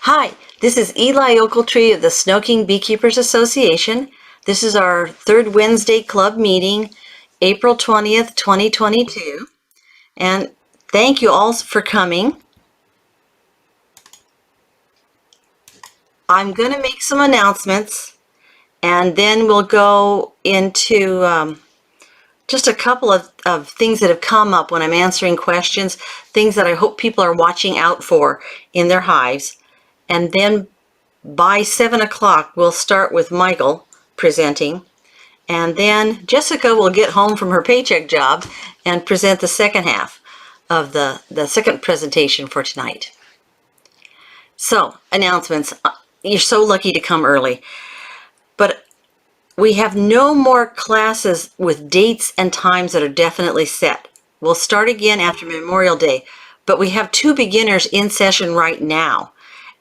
Hi, this is Eli Ochiltree of the SnoKing Beekeepers Association. This is our third Wednesday club meeting, April 20th, 2022. And thank you all for coming. I'm going to make some announcements and then we'll go into just a couple of things that have come up when I'm answering questions, things that I hope people are watching out for in their hives. And then by 7 o'clock, we'll start with Michael presenting. And then Jessica will get home from her paycheck job and present the second half of the second presentation for tonight. So, announcements. You're so lucky to come early. But we have no more classes with dates and times that are definitely set. We'll start again after Memorial Day, but we have 2 beginners in session right now.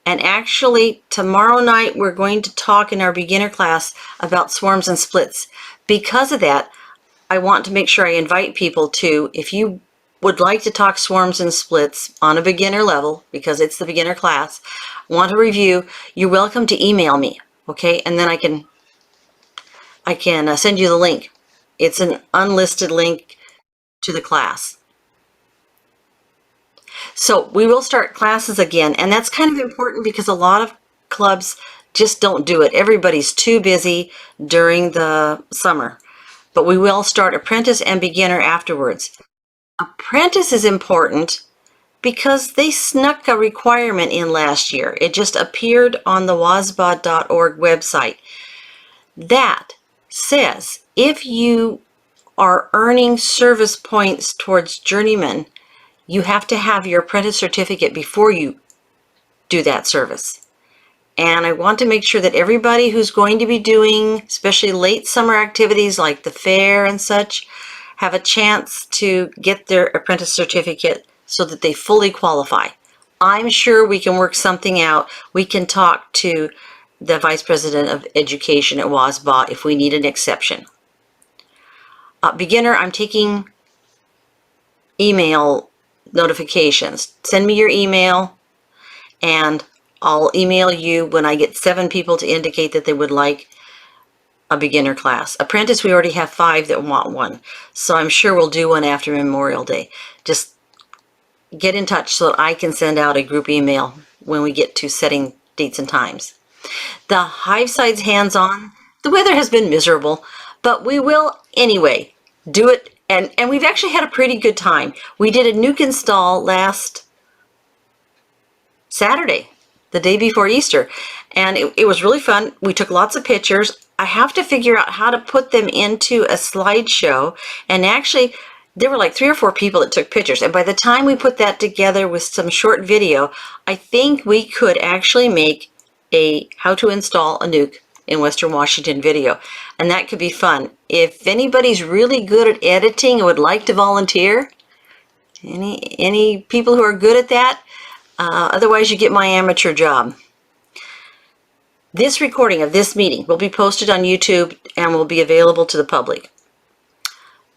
And actually, tomorrow night, we're going to talk in our beginner class about swarms and splits. Because of that, I want to make sure I invite people to, if you would like to talk swarms and splits on a beginner level, because it's the beginner class, want to review, you're welcome to email me, okay? And then I can send you the link. It's an unlisted link to the class. So we will start classes again, and that's kind of important because a lot of clubs just don't do it. Everybody's too busy during the summer. But we will start apprentice and beginner afterwards. Apprentice is important because they snuck a requirement in last year. It just appeared on the WASPA.org website. That says if you are earning service points towards journeyman, you have to have your apprentice certificate before you do that service. And I want to make sure that everybody who's going to be doing, especially late summer activities like the fair and such, have a chance to get their apprentice certificate so that they fully qualify. I'm sure we can work something out. We can talk to the Vice President of Education at WASPA if we need an exception. Beginner, I'm taking email notifications. Send me your email and I'll email you when I get 7 people to indicate that they would like a beginner class. Apprentice, we already have 5 that want one. So I'm sure we'll do one after Memorial Day. Just get in touch so that I can send out a group email when we get to setting dates and times. The hive sides hands-on, the weather has been miserable, but we will anyway do it. And we've actually had a pretty good time. We did a nuke install last Saturday, the day before Easter, and it was really fun. We took lots of pictures. I have to figure out how to put them into a slideshow, and actually there were like 3 or 4 people that took pictures, and by the time we put that together with some short video, I think we could actually make a how to install a nuke in Western Washington video, and that could be fun. If anybody's really good at editing and would like to volunteer, any people who are good at that, otherwise you get my amateur job. This recording of this meeting will be posted on YouTube and will be available to the public.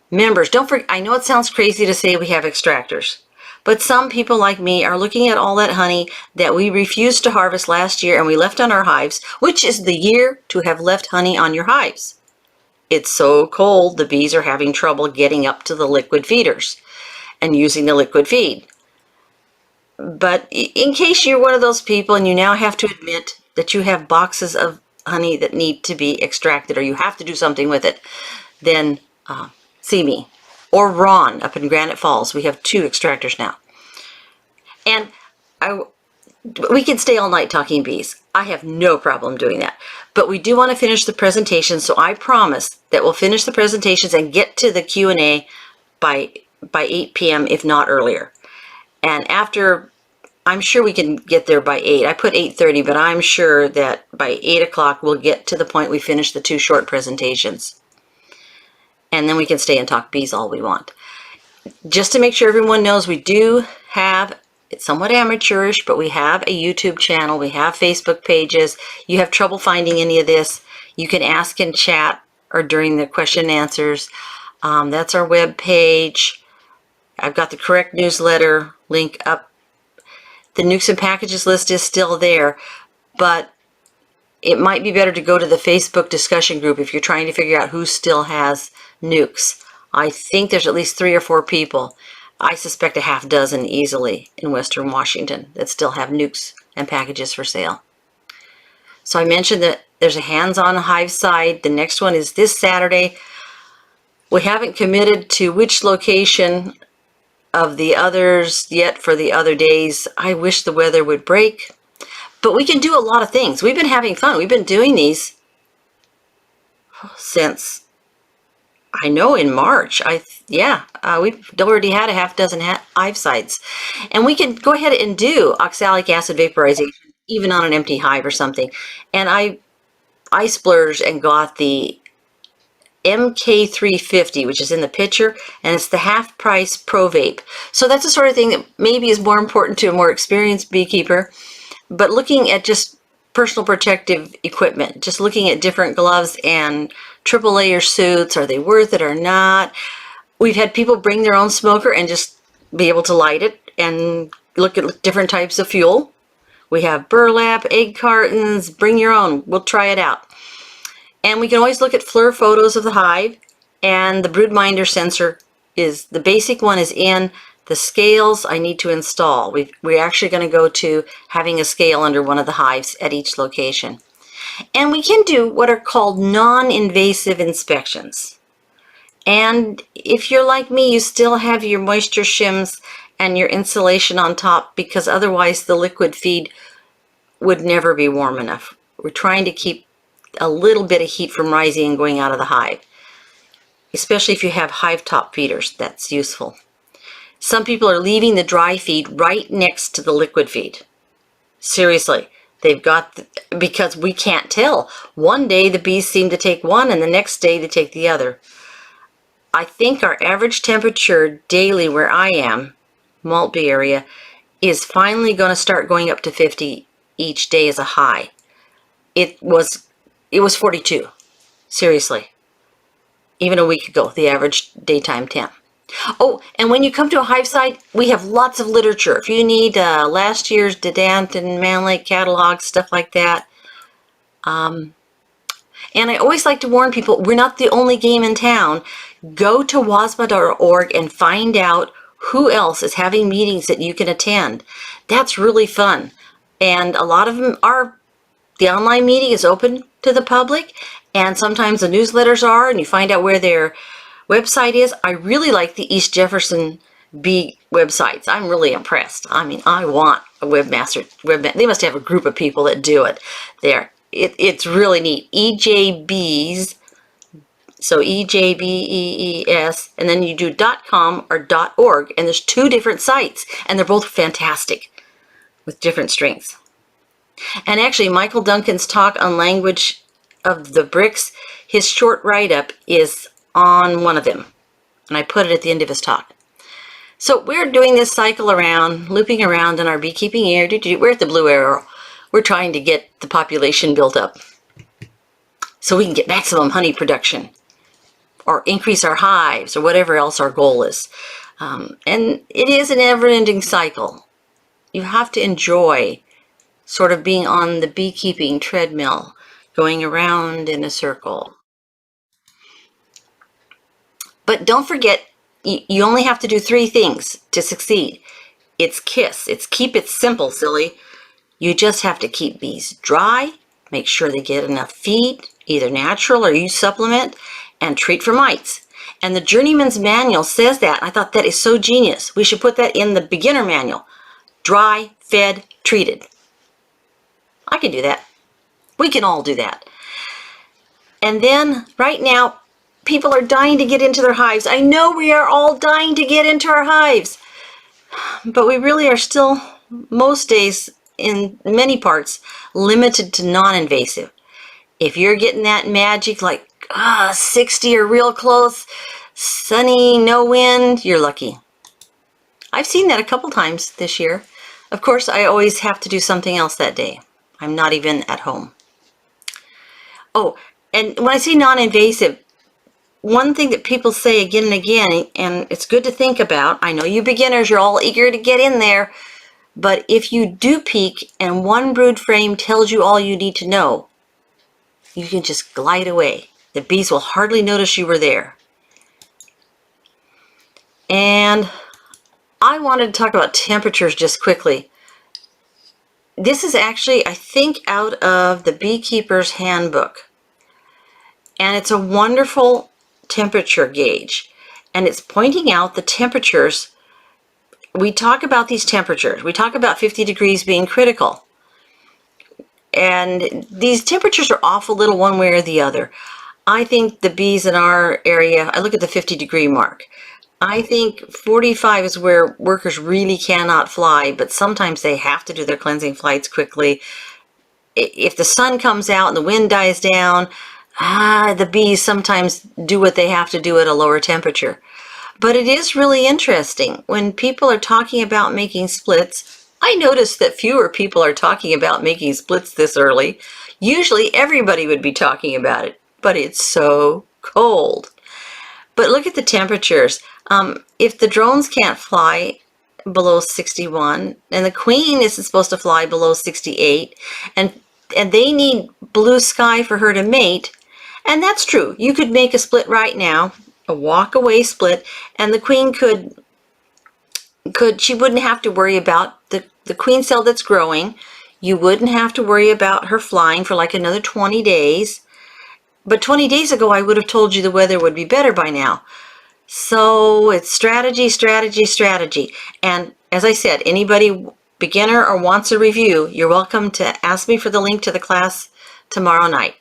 Members, don't forget, I know it sounds crazy to say we have extractors, but some people like me are looking at all that honey that we refused to harvest last year and we left on our hives, which is the year to have left honey on your hives. It's so cold, the bees are having trouble getting up to the liquid feeders and using the liquid feed. But in case you're one of those people and you now have to admit that you have boxes of honey that need to be extracted or you have to do something with it, then see me. Or Ron up in Granite Falls. We have 2 extractors now. And we can stay all night talking bees. I have no problem doing that. But we do want to finish the presentation, so I promise that we'll finish the presentations and get to the Q&A by 8 p.m. if not earlier. And after, I'm sure we can get there by 8. I put 8:30, but I'm sure that by 8 o'clock we'll get to the point we finish the 2 short presentations. And then we can stay and talk bees all we want. Just to make sure everyone knows, we do have, it's somewhat amateurish, but we have a YouTube channel, we have Facebook pages. You have trouble finding any of this, you can ask in chat or during the question and answers. That's our web page. I've got the correct newsletter link up The nukes and packages list is still there, but it might be better to go to the Facebook discussion group if you're trying to figure out who still has nukes. I think there's at least 3 or 4 people. I suspect a half dozen easily in Western Washington that still have nukes and packages for sale. So I mentioned that there's a hands-on hive side. The next one is this Saturday. We haven't committed to which location of the others yet for the other days. I wish the weather would break, but we can do a lot of things. We've been having fun. We've been doing these since, I know, in March. We've already had a half dozen hive sites, and we can go ahead and do oxalic acid vaporization even on an empty hive or something. And I splurged and got the MK350, which is in the picture, and it's the half price Pro Vape. So that's the sort of thing that maybe is more important to a more experienced beekeeper. But looking at just personal protective equipment, just looking at different gloves and triple layer suits, are they worth it or not? We've had people bring their own smoker and just be able to light it and look at different types of fuel. We have burlap, egg cartons, bring your own. We'll try it out. And we can always look at FLIR photos of the hive, and the broodminder sensor is, the basic one is in. The scales I need to install. We're actually going to go to having a scale under one of the hives at each location. And we can do what are called non-invasive inspections. And if you're like me, you still have your moisture shims and your insulation on top, because otherwise the liquid feed would never be warm enough. We're trying to keep a little bit of heat from rising and going out of the hive. Especially if you have hive top feeders, that's useful. Some people are leaving the dry feed right next to the liquid feed. Seriously, they've got, because we can't tell. One day the bees seem to take one and the next day they take the other. I think our average temperature daily where I am, Maltby area, is finally going to start going up to 50 each day as a high. It was 42, seriously. Even a week ago, the average daytime temp. Oh, and when you come to a hive site, we have lots of literature. If you need last year's Dedant and Man Lake catalog, stuff like that. And I always like to warn people, we're not the only game in town. Go to WASPA.org and find out who else is having meetings that you can attend. That's really fun. And a lot of them are, the online meeting is open to the public, and sometimes the newsletters are, and you find out where their website is. I really like the East Jefferson Bee websites. I'm really impressed. I mean, I want a webmaster. They must have a group of people that do it there. It's really neat. EJBees, so EJBEES, and then you do .com or .org, and there's 2 different sites, and they're both fantastic with different strengths. And actually, Michael Duncan's talk on language of the bricks, his short write-up is on one of them, and I put it at the end of his talk. So we're doing this cycle around, looping around in our beekeeping year. We're at the blue arrow. We're trying to get the population built up so we can get maximum honey production or increase our hives or whatever else our goal is. And it is a never-ending cycle. You have to enjoy sort of being on the beekeeping treadmill, going around in a circle. But don't forget, you only have to do 3 things to succeed. It's KISS. It's keep it simple, silly. You just have to keep bees dry, make sure they get enough feed, either natural or use supplement, and treat for mites. And the Journeyman's Manual says that. I thought that is so genius. We should put that in the beginner manual. Dry, fed, treated. I can do that. We can all do that. And then, right now, people are dying to get into their hives. I know we are all dying to get into our hives. But we really are still, most days, in many parts, limited to non-invasive. If you're getting that magic, like 60 or real close, sunny, no wind, you're lucky. I've seen that a couple times this year. Of course, I always have to do something else that day. I'm not even at home. Oh, and when I say non-invasive, one thing that people say again and again, and it's good to think about, I know you beginners, you're all eager to get in there, But if you do peek and one brood frame tells you all you need to know, you can just glide away. The bees will hardly notice you were there. And I wanted to talk about temperatures just quickly. This is actually, I think, out of the Beekeeper's Handbook. And it's a wonderful temperature gauge. And it's pointing out the temperatures. We talk about these temperatures. We talk about 50 degrees being critical. And these temperatures are off a little one way or the other. I think the bees in our area, I look at the 50-degree mark. I think 45 is where workers really cannot fly, but sometimes they have to do their cleansing flights quickly. If the sun comes out and the wind dies down, the bees sometimes do what they have to do at a lower temperature. But it is really interesting. When people are talking about making splits, I noticed that fewer people are talking about making splits this early. Usually everybody would be talking about it, but it's so cold. But look at the temperatures. If the drones can't fly below 61, and the queen isn't supposed to fly below 68, and they need blue sky for her to mate, and that's true. You could make a split right now, a walk-away split, and the queen she wouldn't have to worry about the queen cell that's growing. You wouldn't have to worry about her flying for like another 20 days. But 20 days ago, I would have told you the weather would be better by now. So it's strategy, strategy, strategy. And as I said, anybody, beginner or wants a review, you're welcome to ask me for the link to the class tomorrow night.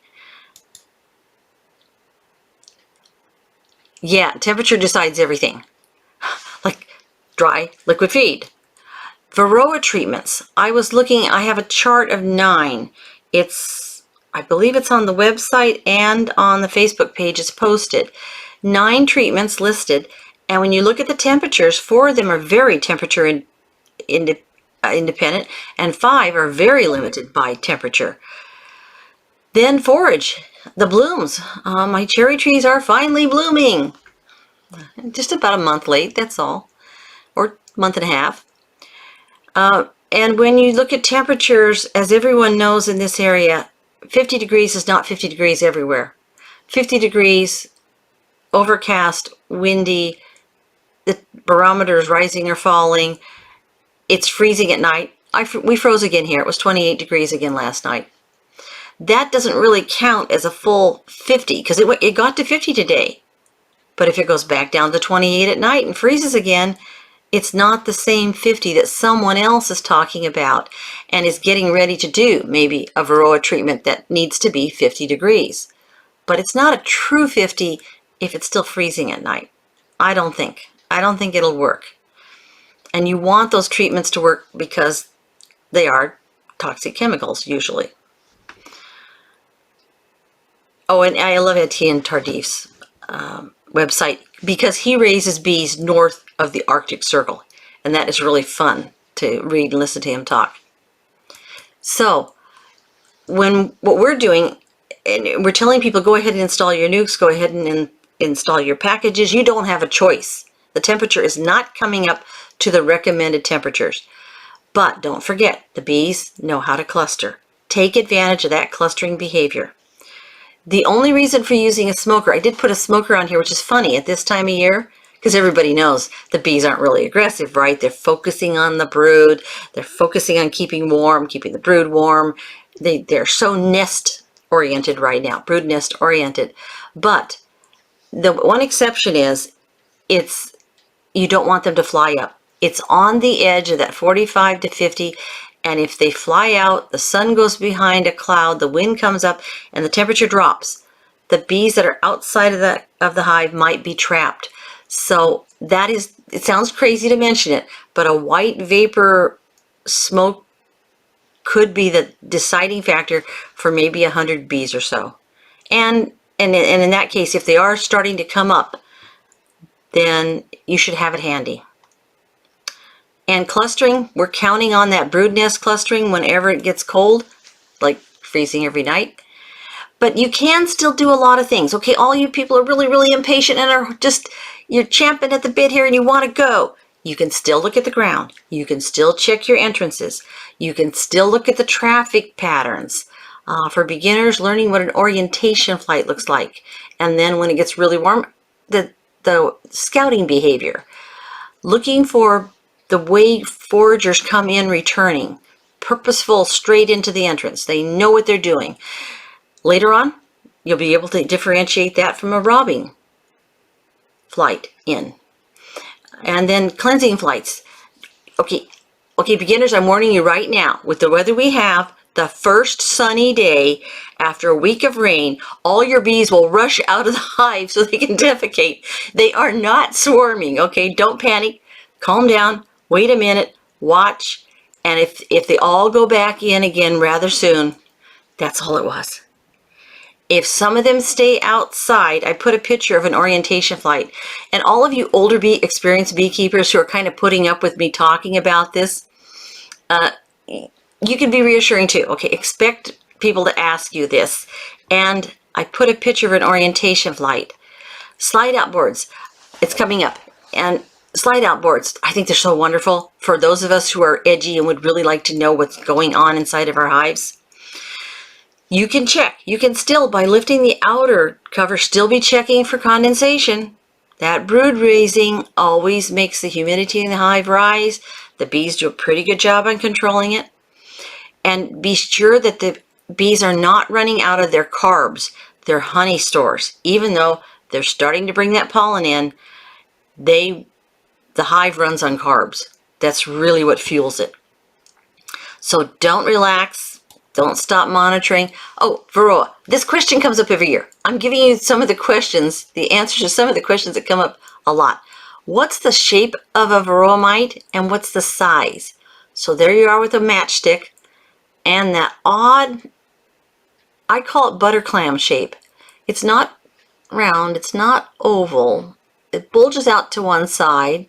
Yeah, temperature decides everything. Like dry, liquid feed. Varroa treatments. I was looking, I have a chart of 9. I believe it's on the website and on the Facebook page it's posted. 9 treatments listed, and when you look at the temperatures, 4 of them are very temperature independent, and 5 are very limited by temperature. Then forage, the blooms. My cherry trees are finally blooming. Just about a month late, that's all, or month and a half. And when you look at temperatures, as everyone knows in this area, 50 degrees is not 50 degrees everywhere. 50 degrees, overcast, windy, the barometer is rising or falling, it's freezing at night. We froze again here. It was 28 degrees again last night. That doesn't really count as a full 50 because it got to 50 today. But if it goes back down to 28 at night and freezes again, it's not the same 50 that someone else is talking about and is getting ready to do, maybe a Varroa treatment that needs to be 50 degrees. But it's not a true 50 if it's still freezing at night. I don't think it'll work. And you want those treatments to work because they are toxic chemicals usually. Oh, and I love Etienne Tardif's website because he raises bees north of the Arctic Circle, and that is really fun to read and listen to him talk. So what we're doing, and we're telling people, go ahead and install your nukes, go ahead and install your packages. You don't have a choice. The temperature is not coming up to the recommended temperatures. But don't forget, the bees know how to cluster. Take advantage of that clustering behavior. The only reason for using a smoker, I did put a smoker on here, which is funny at this time of year, because everybody knows the bees aren't really aggressive, right? They're focusing on the brood. They're focusing on keeping warm, keeping the brood warm. They're so nest oriented right now, brood nest oriented. But the one exception is you don't want them to fly up. It's on the edge of that 45 to 50. And if they fly out, the sun goes behind a cloud, the wind comes up, and the temperature drops. The bees that are outside of the hive might be trapped. So that is, it sounds crazy to mention it, but a white vapor smoke could be the deciding factor for maybe 100 bees or so. And in that case, if they are starting to come up, then you should have it handy. And clustering, we're counting on that brood nest clustering whenever it gets cold, like freezing every night. But you can still do a lot of things. Okay, all you people are really, really impatient and are just, you're champing at the bit here and you want to go. you can still look at the ground. You can still check your entrances. You can still look at the traffic patterns. For beginners, learning what an orientation flight looks like. And then when it gets really warm, the scouting behavior. Looking for the way foragers come in returning. Purposeful, straight into the entrance. They know what they're doing. Later on, you'll be able to differentiate that from a robbing flight in. And then cleansing flights. Okay, beginners, I'm warning you right now, with the weather we have, the first sunny day after a week of rain, all your bees will rush out of the hive so they can defecate. They are not swarming, okay? Don't panic. Calm down. Wait a minute. Watch. And if they all go back in again rather soon, that's all it was. If some of them stay outside, I put a picture of an orientation flight. And all of you older experienced beekeepers who are kind of putting up with me talking about this, you can be reassuring too. Okay, expect people to ask you this. And I put a picture of an orientation flight. Slide out boards. It's coming up. And slide out boards, I think they're so wonderful for those of us who are edgy and would really like to know what's going on inside of our hives. You can check. You can still, by lifting the outer cover, still be checking for condensation. That brood raising always makes the humidity in the hive rise. The bees do a pretty good job on controlling it. And be sure that the bees are not running out of their carbs, their honey stores. Even though they're starting to bring that pollen in, the hive runs on carbs. That's really what fuels it. So don't relax. Don't stop monitoring. Oh, Varroa, this question comes up every year. I'm giving you some of the questions, the answers to some of the questions that come up a lot. What's the shape of a Varroa mite and what's the size? So there you are with a matchstick and that odd, I call it butter clam shape. It's not round, it's not oval. It bulges out to one side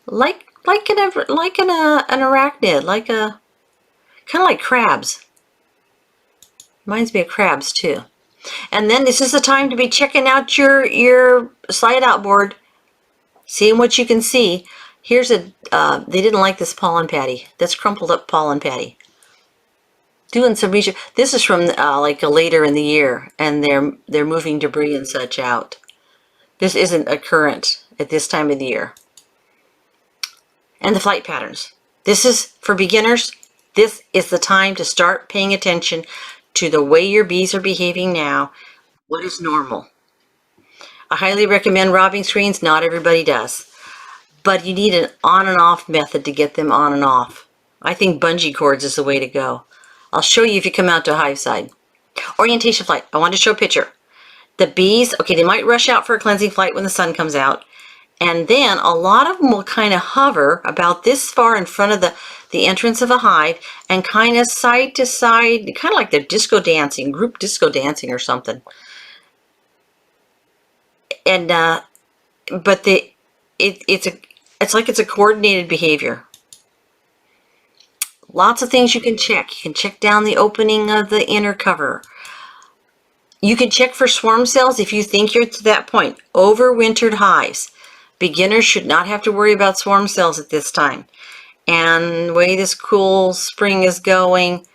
like an arachnid, like a kind of like crabs. Reminds me of crabs too. And then this is the time to be checking out your slide out board, seeing what you can see. Here's a, they didn't like this pollen patty. That's crumpled up pollen patty. Doing some research. This is from like later in the year, and they're moving debris and such out. This isn't a current at this time of the year. And the flight patterns. This is for beginners. This is the time to start paying attention to the way your bees are behaving now. What is normal? I highly recommend robbing screens. Not everybody does. But you need an on and off method to get them on and off. I think bungee cords is the way to go. I'll show you if you come out to a hive side. Orientation flight. I want to show a picture. The bees, okay, they might rush out for a cleansing flight when the sun comes out. And then a lot of them will kind of hover about this far in front of the entrance of a hive and kind of side to side, kind of like they're disco dancing, group disco dancing or something. And but it's like it's a coordinated behavior. Lots of things you can check. You can check down the opening of the inner cover. You can check for swarm cells if you think you're to that point. Overwintered hives. Beginners should not have to worry about swarm cells at this time. And the way this cool spring is going,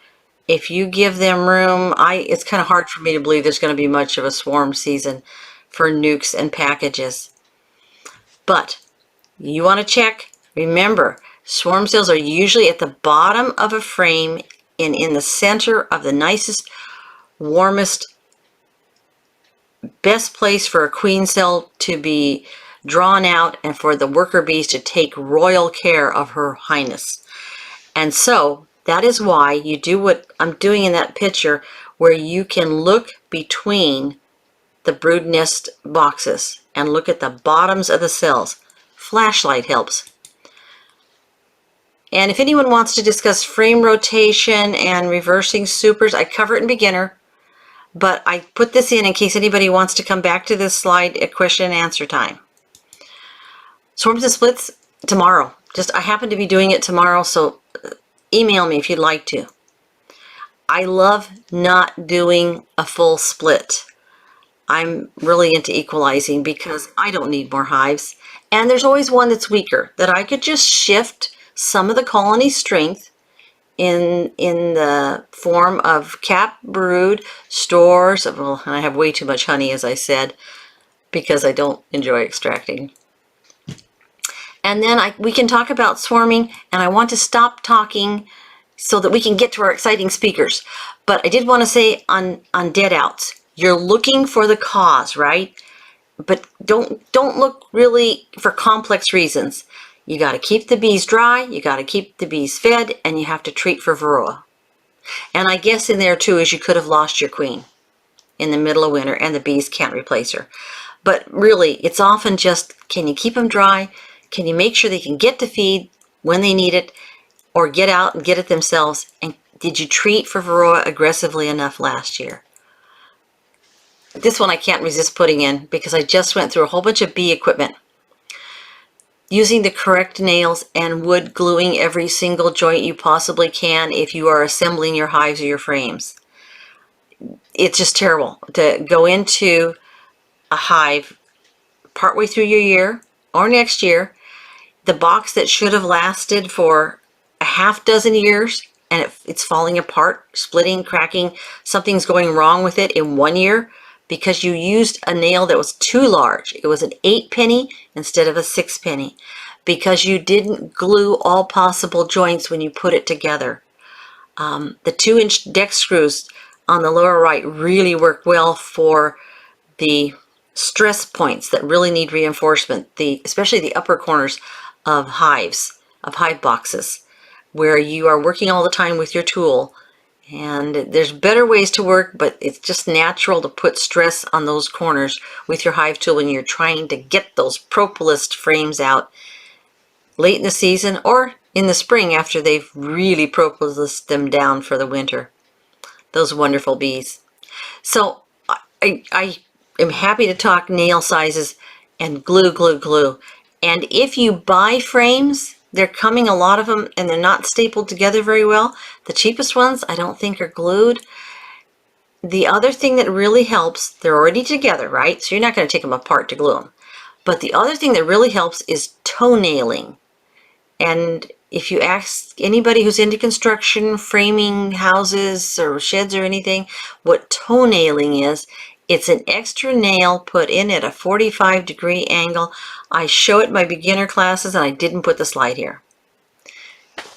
if you give them room, it's kind of hard for me to believe there's going to be much of a swarm season for nukes and packages. But you want to check. Remember, swarm cells are usually at the bottom of a frame and in the center of the nicest, warmest, best place for a queen cell to be drawn out and for the worker bees to take royal care of Her Highness. And so that is why you do what I'm doing in that picture, where you can look between the brood nest boxes and look at the bottoms of the cells. Flashlight helps. And if anyone wants to discuss frame rotation and reversing supers, I cover it in beginner, but I put this in case anybody wants to come back to this slide at question and answer time. Swarms and splits tomorrow. I happen to be doing it tomorrow, so email me if you'd like to. I love not doing a full split. I'm really into equalizing because I don't need more hives. And there's always one that's weaker, that I could just shift some of the colony strength in the form of cap brood stores. Well, I have way too much honey, as I said, because I don't enjoy extracting. And then we can talk about swarming, and I want to stop talking so that we can get to our exciting speakers. But I did want to say on dead outs, you're looking for the cause, right? But don't look really for complex reasons. You got to keep the bees dry, you got to keep the bees fed, and you have to treat for Varroa. And I guess in there too is you could have lost your queen in the middle of winter and the bees can't replace her. But really, it's often just, can you keep them dry? Can you make sure they can get to feed when they need it, or get out and get it themselves? And did you treat for Varroa aggressively enough last year? This one I can't resist putting in because I just went through a whole bunch of bee equipment. Using the correct nails and wood gluing every single joint you possibly can if you are assembling your hives or your frames. It's just terrible to go into a hive partway through your year or next year, the box that should have lasted for a half dozen years, and it's falling apart, splitting, cracking, something's going wrong with it in 1 year because you used a nail that was too large. It was an 8-penny instead of a 6-penny because you didn't glue all possible joints when you put it together. The 2-inch deck screws on the lower right really work well for the stress points that really need reinforcement, especially the upper corners of hives, of hive boxes, where you are working all the time with your tool. And there's better ways to work, but it's just natural to put stress on those corners with your hive tool when you're trying to get those propolis frames out late in the season or in the spring after they've really propolised them down for the winter. Those wonderful bees. So I am happy to talk nail sizes and glue. And if you buy frames, they're coming, a lot of them, and they're not stapled together very well. The cheapest ones I don't think are glued. The other thing that really helps, they're already together, right? So you're not going to take them apart to glue them. But the other thing that really helps is toenailing. And if you ask anybody who's into construction, framing houses or sheds or anything, what toenailing is, it's an extra nail put in at a 45-degree angle. I show it in my beginner classes, and I didn't put the slide here.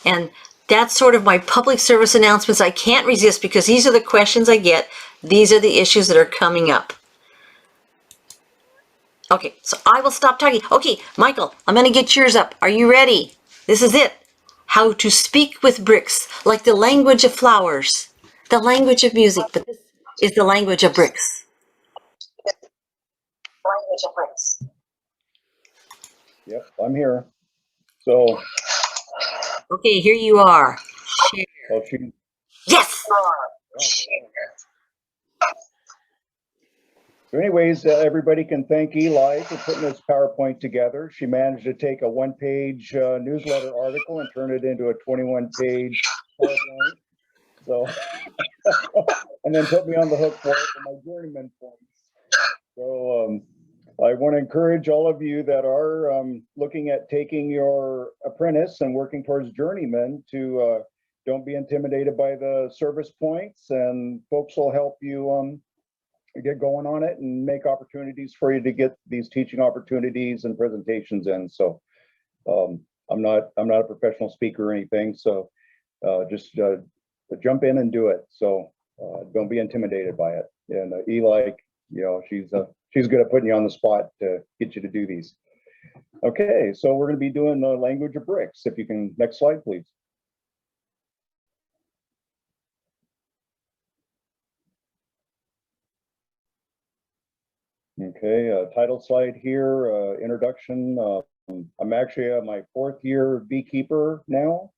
And that's sort of my public service announcements. I can't resist because these are the questions I get. These are the issues that are coming up. Okay, so I will stop talking. Okay, Michael, I'm going to get yours up. Are you ready? This is it. How to speak with bricks, like the language of flowers, the language of music, but this is the language of bricks. Yep, I'm here. So. Okay, here you are. Share. Oh, she. Yes. So anyways, everybody can thank Eli for putting this PowerPoint together. She managed to take a 1-page newsletter article and turn it into a 21-page PowerPoint. So, and then put me on the hook for it for my journeyman points. So I want to encourage all of you that are looking at taking your apprentice and working towards journeyman to don't be intimidated by the service points, and folks will help you get going on it and make opportunities for you to get these teaching opportunities and presentations in. So I'm not a professional speaker or anything, so just jump in and do it. So don't be intimidated by it. And Eli, you know, she's good at putting you on the spot to get you to do these. Okay, so we're going to be doing the language of bricks. If you can, next slide, please. Okay, title slide here, introduction. I'm actually my 4th year beekeeper now.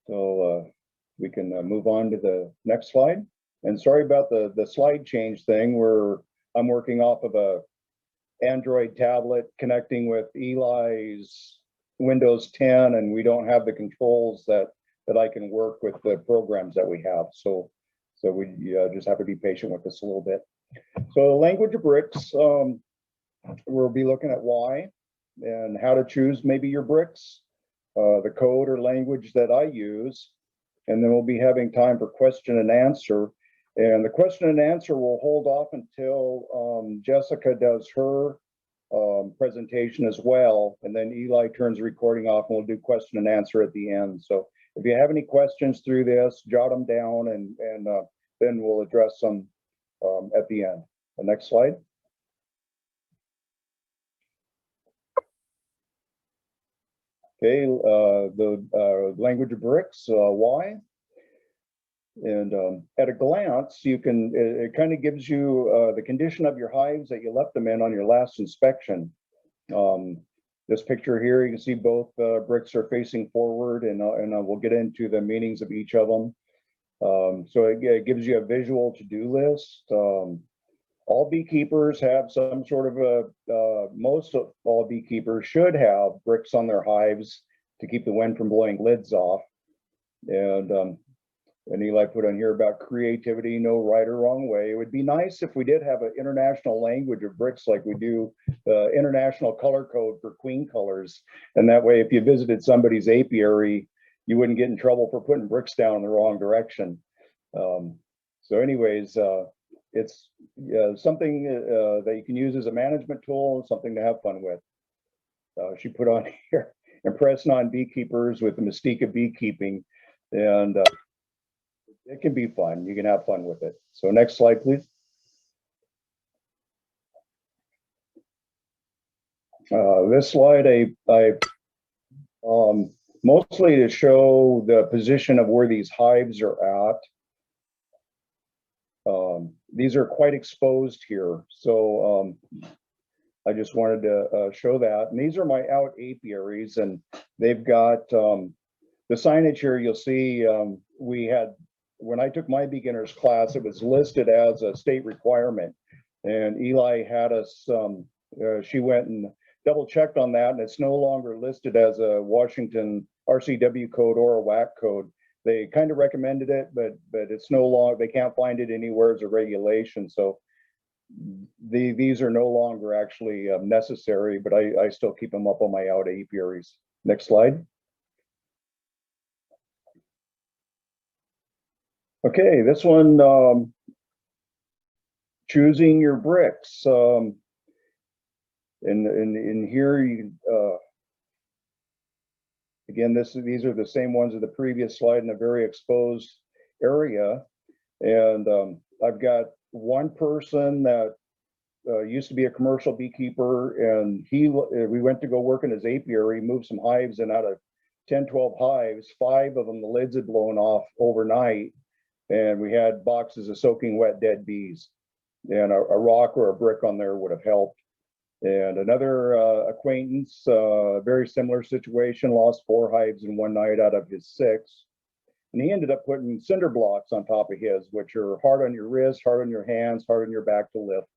So we can move on to the next slide. And sorry about the slide change thing, where I'm working off of a Android tablet connecting with Eli's Windows 10, and we don't have the controls that I can work with the programs that we have. So we just have to be patient with this a little bit. So the language of bricks, We'll be looking at why and how to choose maybe your bricks, the code or language that I use, and then we'll be having time for question and answer. And the question and answer will hold off until Jessica does her presentation as well, and then Eli turns the recording off and we'll do question and answer at the end. So if you have any questions through this, jot them down, and then we'll address them at the end. The next slide. Okay, the language of bricks, why? And at a glance, you can, it kind of gives you the condition of your hives that you left them in on your last inspection. This picture here, you can see both bricks are facing forward, and we'll get into the meanings of each of them. So it gives you a visual to-do list. All beekeepers have some sort of most of all beekeepers should have bricks on their hives to keep the wind from blowing lids off. And Eli put on here about creativity, no right or wrong way. It would be nice if we did have an international language of bricks like we do the international color code for queen colors. And that way, if you visited somebody's apiary, you wouldn't get in trouble for putting bricks down in the wrong direction. So anyways, it's something that you can use as a management tool and something to have fun with. She put on here, impress non-beekeepers with the mystique of beekeeping. And it can be fun. You can have fun with it. So next slide, please. This slide, I mostly to show the position of where these hives are at. These are quite exposed here. So I just wanted to show that. And these are my out apiaries, and they've got the signage here. You'll see we had, when I took my beginners class, it was listed as a state requirement, and Eli had us, she went and double checked on that, and it's no longer listed as a Washington RCW code or a WAC code. They kind of recommended it, but it's no longer, they can't find it anywhere as a regulation. So these are no longer actually necessary, but I still keep them up on my out apiaries. Next slide. Okay, this one, choosing your bricks. In here, you again, these are the same ones as the previous slide in a very exposed area. And I've got one person that used to be a commercial beekeeper, and we went to go work in his apiary, moved some hives, and out of 10, 12 hives, 5 of them, the lids had blown off overnight. And we had boxes of soaking wet dead bees, and a rock or a brick on there would have helped. And another acquaintance, very similar situation, lost 4 hives in one night out of his 6. And he ended up putting cinder blocks on top of his, which are hard on your wrist, hard on your hands, hard on your back to lift.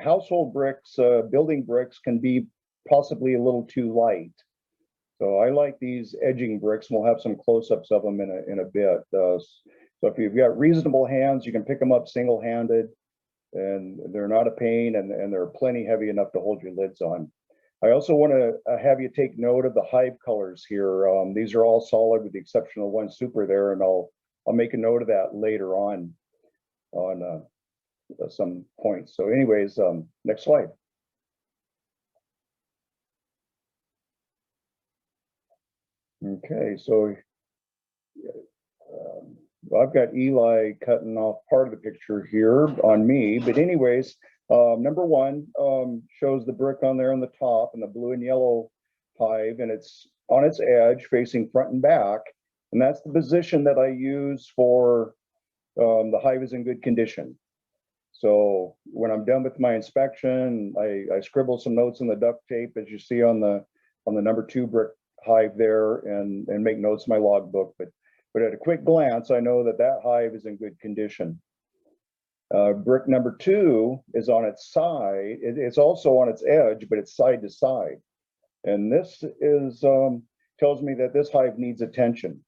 Household bricks, building bricks can be possibly a little too light. So I like these edging bricks, and we'll have some close-ups of them in a bit. So if you've got reasonable hands, you can pick them up single-handed, and they're not a pain, and they're plenty heavy enough to hold your lids on. I also want to have you take note of the hive colors here. These are all solid with the exception of one super there, and I'll make a note of that later on some points. So anyways, next slide. Okay, so I've got Eli cutting off part of the picture here on me, but anyways, number 1 shows the brick on there on the top and the blue and yellow hive, and it's on its edge facing front and back, and that's the position that I use for the hive is in good condition. So when I'm done with my inspection, I scribble some notes on the duct tape, as you see on the number 2 brick hive there, and make notes in my logbook. But at a quick glance, I know that that hive is in good condition. Brick number 2 is on its side. It's also on its edge, but it's side to side. And this is tells me that this hive needs attention.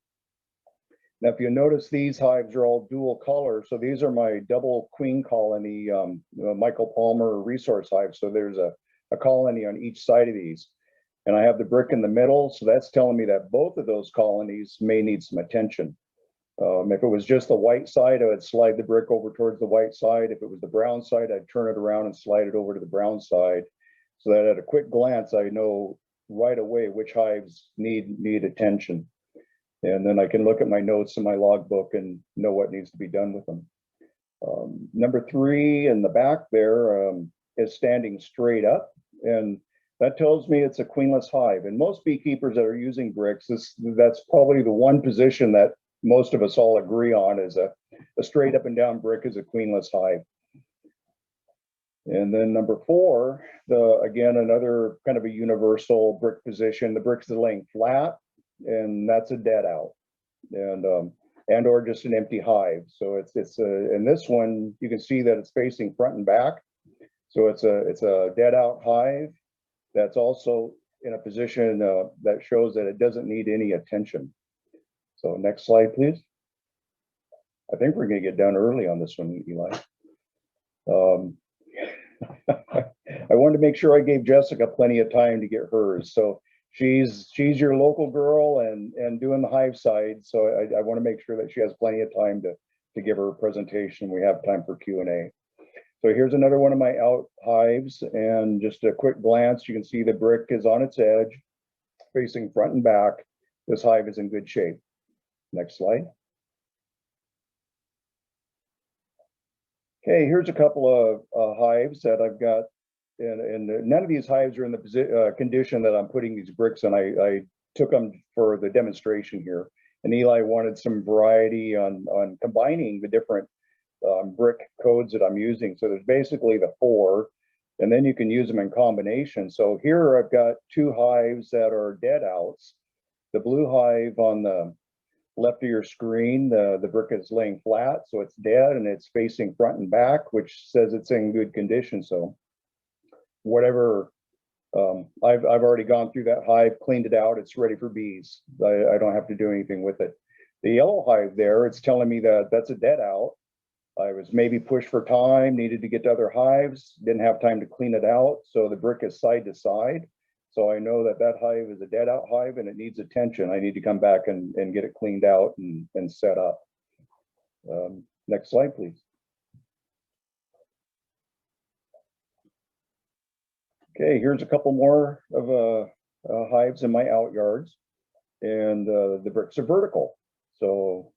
Now, if you notice, these hives are all dual color. So these are my double queen colony, Michael Palmer resource hive. So there's a colony on each side of these. And I have the brick in the middle. So that's telling me that both of those colonies may need some attention. If it was just the white side, I would slide the brick over towards the white side. If it was the brown side, I'd turn it around and slide it over to the brown side. So that at a quick glance, I know right away which hives need attention. And then I can look at my notes in my logbook and know what needs to be done with them. Number 3 in the back there is standing straight up. And that tells me it's a queenless hive. And most beekeepers that are using bricks, that's probably the one position that most of us all agree on, is a straight up and down brick is a queenless hive. And then number 4, again, another kind of a universal brick position. The brick's laying flat, and that's a dead out, and or just an empty hive. So it's in this one, you can see that it's facing front and back. So it's a dead out hive that's also in a position that shows that it doesn't need any attention. So next slide, please. I think we're going to get done early on this one, Eli. I wanted to make sure I gave Jessica plenty of time to get hers. So she's your local girl and doing the hive side. So I want to make sure that she has plenty of time to give her a presentation. We have time for Q&A. So here's another one of my out hives, and just a quick glance, you can see the brick is on its edge, facing front and back. This hive is in good shape. Next slide. Okay, here's a couple of hives that I've got, and none of these hives are in the condition that I'm putting these bricks in. I took them for the demonstration here, and Eli wanted some variety on combining the different brick codes that I'm using. So there's basically the 4, and then you can use them in combination. So here I've got 2 hives that are dead outs. The blue hive on the left of your screen, the brick is laying flat, so it's dead, and it's facing front and back, which says it's in good condition. So whatever, I've already gone through that hive, cleaned it out, it's ready for bees. I don't have to do anything with it. The yellow hive there, it's telling me that that's a dead out. I was maybe pushed for time, needed to get to other hives, didn't have time to clean it out, so the brick is side to side. So I know that that hive is a dead out hive and it needs attention. I need to come back and get it cleaned out and set up. Next slide, please. Okay, here's a couple more of hives in my out yards, and the bricks are vertical. So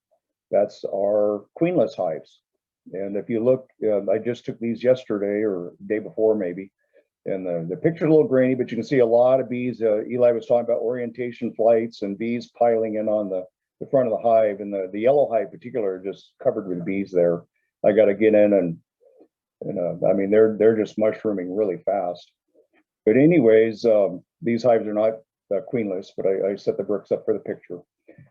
that's our queenless hives. And if you look, I just took these yesterday or day before maybe, and the picture's a little grainy, but you can see a lot of bees. Eli was talking about orientation flights and bees piling in on the front of the hive, and the yellow hive in particular just covered with bees there. I got to get in and I mean, they're just mushrooming really fast. But anyways, these hives are not queenless, but I set the bricks up for the picture.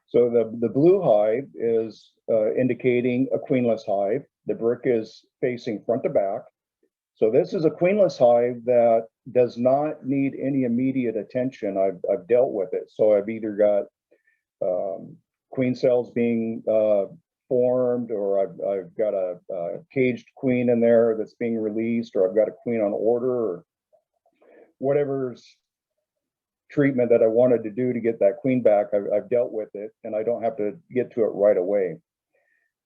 So the blue hive is indicating a queenless hive. The brick is facing front to back. So this is a queenless hive that does not need any immediate attention. I've dealt with it. So I've either got queen cells being formed, or I've got a caged queen in there that's being released, or I've got a queen on order, or whatever's treatment that I wanted to do to get that queen back. I've dealt with it, and I don't have to get to it right away.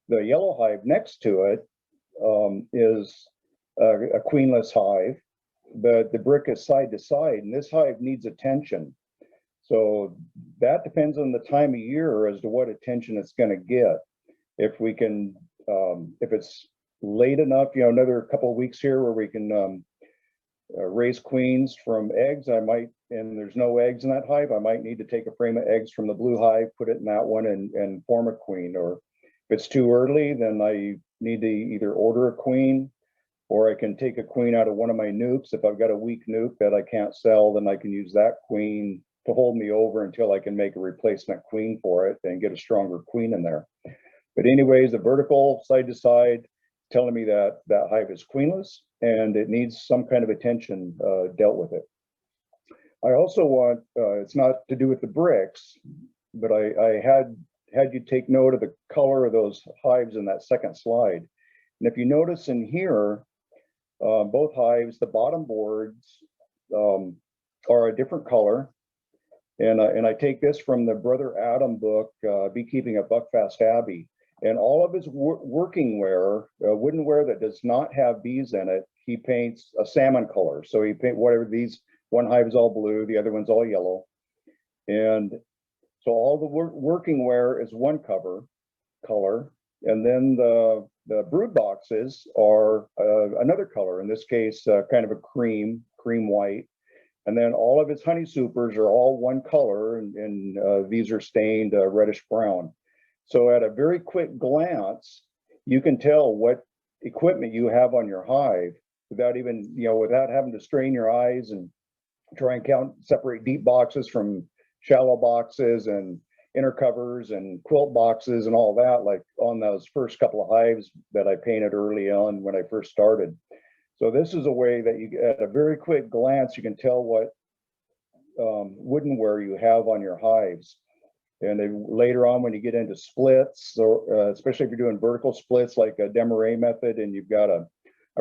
The yellow hive next to it is a queenless hive, but the brick is side to side, and this hive needs attention. So that depends on the time of year as to what attention it's going to get. If we can, if it's late enough, you know, another couple of weeks here where we can raise queens from eggs, I might, and there's no eggs in that hive, I might need to take a frame of eggs from the blue hive, put it in that one, and form a queen. Or if it's too early, then I need to either order a queen, or I can take a queen out of one of my nukes. If I've got a weak nuke that I can't sell, then I can use that queen to hold me over until I can make a replacement queen for it and get a stronger queen in there. But anyways, the vertical side to side telling me that that hive is queenless and it needs some kind of attention dealt with it. I also want, it's not to do with the bricks, but I had had you take note of the color of those hives in that second slide. And if you notice in here, both hives, the bottom boards are a different color. And I take this from the Brother Adam book, Beekeeping at Buckfast Abbey. And all of his working wear, wooden ware that does not have bees in it, he paints a salmon color. So he paint whatever these, one hive is all blue, the other one's all yellow. And so all the working wear is one color. And then the brood boxes are another color, in this case, kind of a cream white. And then all of his honey supers are all one color, and these are stained reddish brown. So at a very quick glance, you can tell what equipment you have on your hive without even, without having to strain your eyes and try and separate deep boxes from shallow boxes and inner covers and quilt boxes and all that, like on those first couple of hives that I painted early on when I first started. So this is a way that you, at a very quick glance, you can tell what woodenware you have on your hives. And then later on, when you get into splits, or especially if you're doing vertical splits like a Demarest method, and you've got a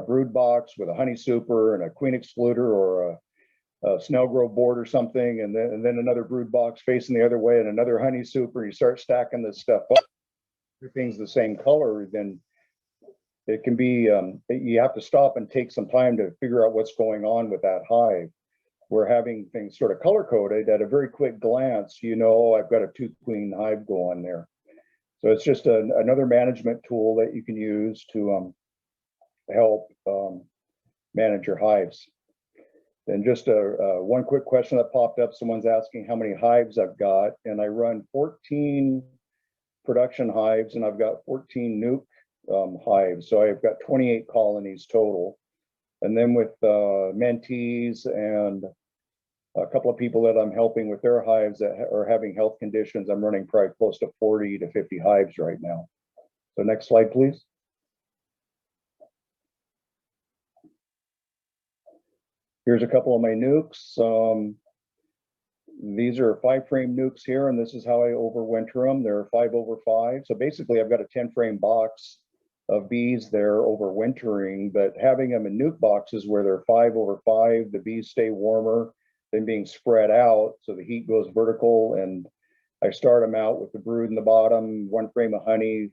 brood box with a honey super and a queen excluder or a snail grove board or something, and then another brood box facing the other way and another honey super, and you start stacking this stuff up, everything's the same color, then it can be, you have to stop and take some time to figure out what's going on with that hive. We're having things sort of color coded at a very quick glance, I've got a 2 queen hive going there. So it's just another management tool that you can use to help manage your hives. And just one quick question that popped up, someone's asking how many hives I've got, and I run 14 production hives, and I've got 14 nuke hives. So I've got 28 colonies total. And then with mentees and a couple of people that I'm helping with their hives that are having health conditions, I'm running probably close to 40 to 50 hives right now. So next slide, please. Here's a couple of my nukes. These are 5-frame nukes here, and this is how I overwinter them. They're 5/5. So basically I've got a 10-frame box of bees there overwintering, but having them in nuke boxes where they're 5/5, the bees stay warmer than being spread out, so the heat goes vertical, and I start them out with the brood in the bottom, 1 frame of honey,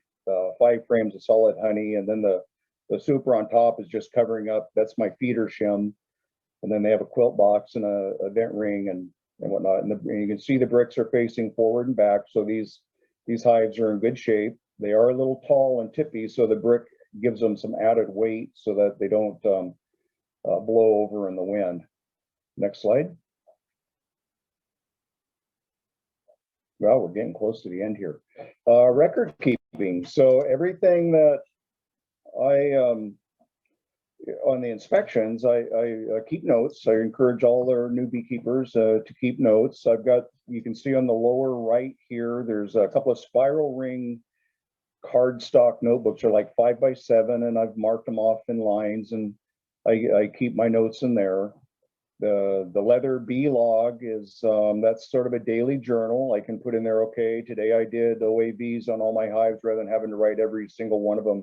5 frames of solid honey, and then the super on top is just covering up, that's my feeder shim, and then they have a quilt box and a vent ring and whatnot, and you can see the bricks are facing forward and back, so these hives are in good shape. They are a little tall and tippy, so the brick gives them some added weight so that they don't blow over in the wind. Next slide. Well, we're getting close to the end here. Record keeping. So everything that on the inspections, I keep notes. I encourage all our new beekeepers to keep notes. I've got, you can see on the lower right here, there's a couple of spiral ring cardstock notebooks, are like 5x7, and I've marked them off in lines, and I keep my notes in there. The leather bee log is that's sort of a daily journal. I can put in there, okay, today I did OAVs on all my hives rather than having to write every single one of them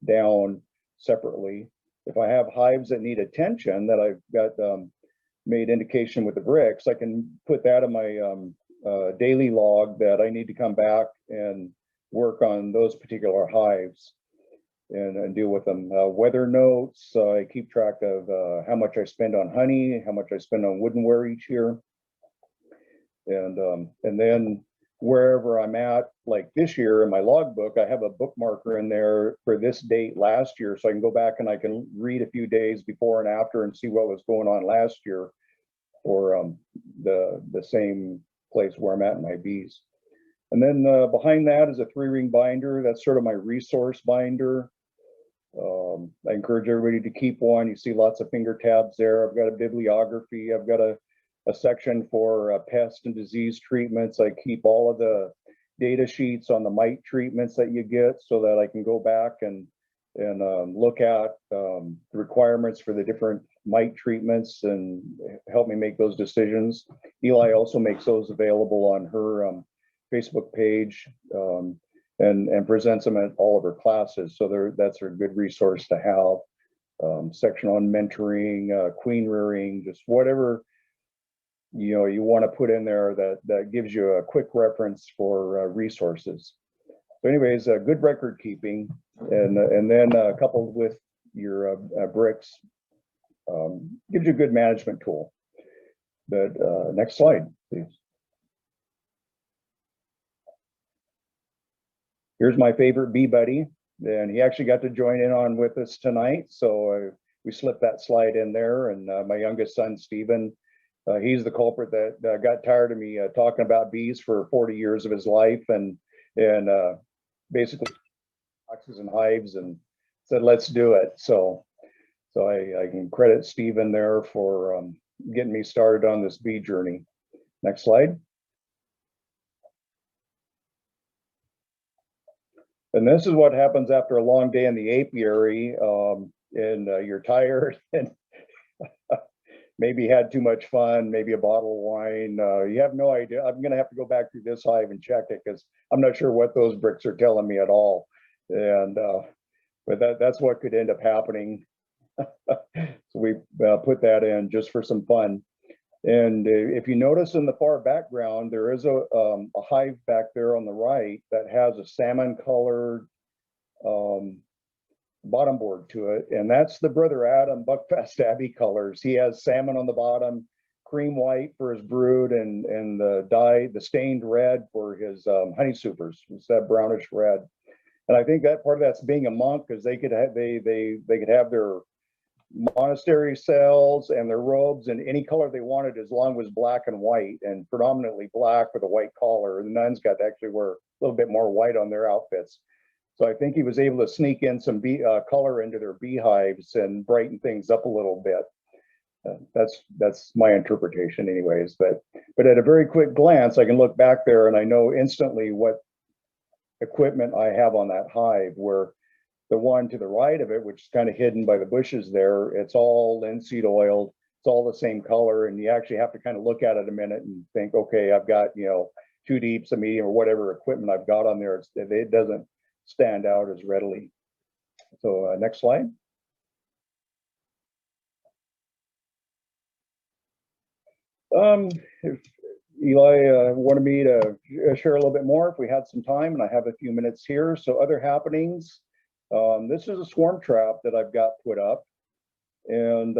down separately. If I have hives that need attention that I've got made indication with the bricks, I can put that in my daily log that I need to come back and work on those particular hives and deal with them. Weather notes, I keep track of how much I spend on honey, how much I spend on woodenware each year. And then wherever I'm at, like this year in my logbook, I have a bookmarker in there for this date last year, so I can go back and I can read a few days before and after and see what was going on last year for the same place where I'm at in my bees. And then behind that is a 3-ring binder. That's sort of my resource binder. I encourage everybody to keep one. You see lots of finger tabs there. I've got a bibliography. I've got a section for pest and disease treatments. I keep all of the data sheets on the mite treatments that you get so that I can go back and look at the requirements for the different mite treatments and help me make those decisions. Eli also makes those available on her Facebook page, and presents them at all of her classes. So that's a good resource to have. Section on mentoring, queen rearing, just whatever you want to put in there that gives you a quick reference for resources. So anyways, good record keeping, and then coupled with your bricks, gives you a good management tool. But next slide, please. Here's my favorite bee buddy, and he actually got to join in on with us tonight. So we slipped that slide in there, and my youngest son, Stephen, he's the culprit that got tired of me talking about bees for 40 years of his life, and basically boxes and hives, and said, let's do it. So I can credit Stephen there for getting me started on this bee journey. Next slide. And this is what happens after a long day in the apiary, and you're tired and maybe had too much fun, maybe a bottle of wine. You have no idea. I'm going to have to go back through this hive and check it because I'm not sure what those bricks are telling me at all. And but that's what could end up happening. So we put that in just for some fun. And if you notice in the far background, there is a hive back there on the right that has a salmon colored bottom board to it. And that's the Brother Adam Buckfast Abbey colors. He has salmon on the bottom, cream white for his brood, and the stained red for his honey supers. It's that brownish red. And I think that part of that's being a monk, because they could have their monastery cells and their robes in any color they wanted, as long as black and white, and predominantly black with a white collar. The nuns got to actually wear a little bit more white on their outfits. So I think he was able to sneak in some color into their beehives and brighten things up a little bit. That's my interpretation anyways, but at a very quick glance, I can look back there and I know instantly what equipment I have on that hive, where the one to the right of it, which is kind of hidden by the bushes there, it's all linseed oiled. It's all the same color. And you actually have to kind of look at it a minute and think, okay, I've got, 2 deeps, a medium, or whatever equipment I've got on there. It doesn't stand out as readily. So next slide. If Eli wanted me to share a little bit more if we had some time, and I have a few minutes here. So other happenings. This is a swarm trap that I've got put up, and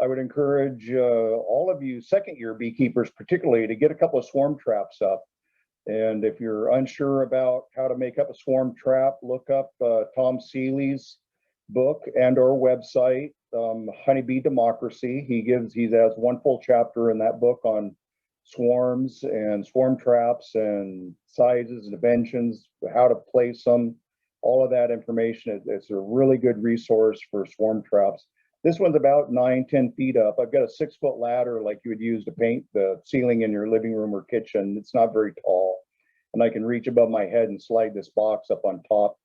I would encourage all of you second-year beekeepers particularly to get a couple of swarm traps up. And if you're unsure about how to make up a swarm trap, look up Tom Seeley's book and or website, Honeybee Democracy. He has one full chapter in that book on swarms and swarm traps and sizes and dimensions, how to place them. All of that information. It's a really good resource for swarm traps. This one's about 9-10 feet up. I've got a 6-foot ladder like you would use to paint the ceiling in your living room or kitchen. It's not very tall. And I can reach above my head and slide this box up on top.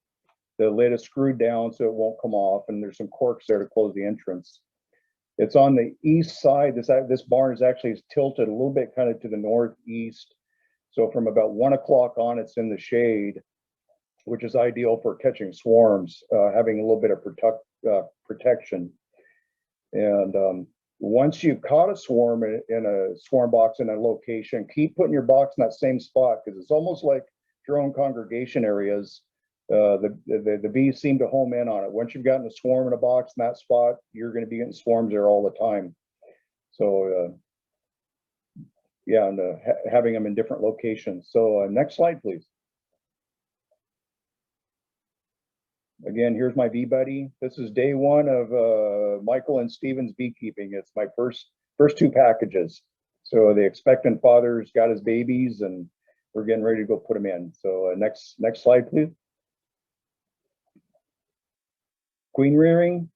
The lid is screwed down so it won't come off, and there's some corks there to close the entrance. It's on the east side. This barn is actually tilted a little bit kind of to the northeast. So from about 1 o'clock on, it's in the shade, which is ideal for catching swarms, having a little bit of protection. And once you've caught a swarm in a swarm box in a location, keep putting your box in that same spot, because it's almost like your own congregation areas. The bees seem to home in on it. Once you've gotten a swarm in a box in that spot, you're going to be getting swarms there all the time. So yeah, and having them in different locations. So next slide, please. Again, here's my bee buddy. This is day 1 of Michael and Steven's beekeeping. It's my first 2 packages. So the expectant father's got his babies, and we're getting ready to go put them in. So next slide, please. Queen rearing.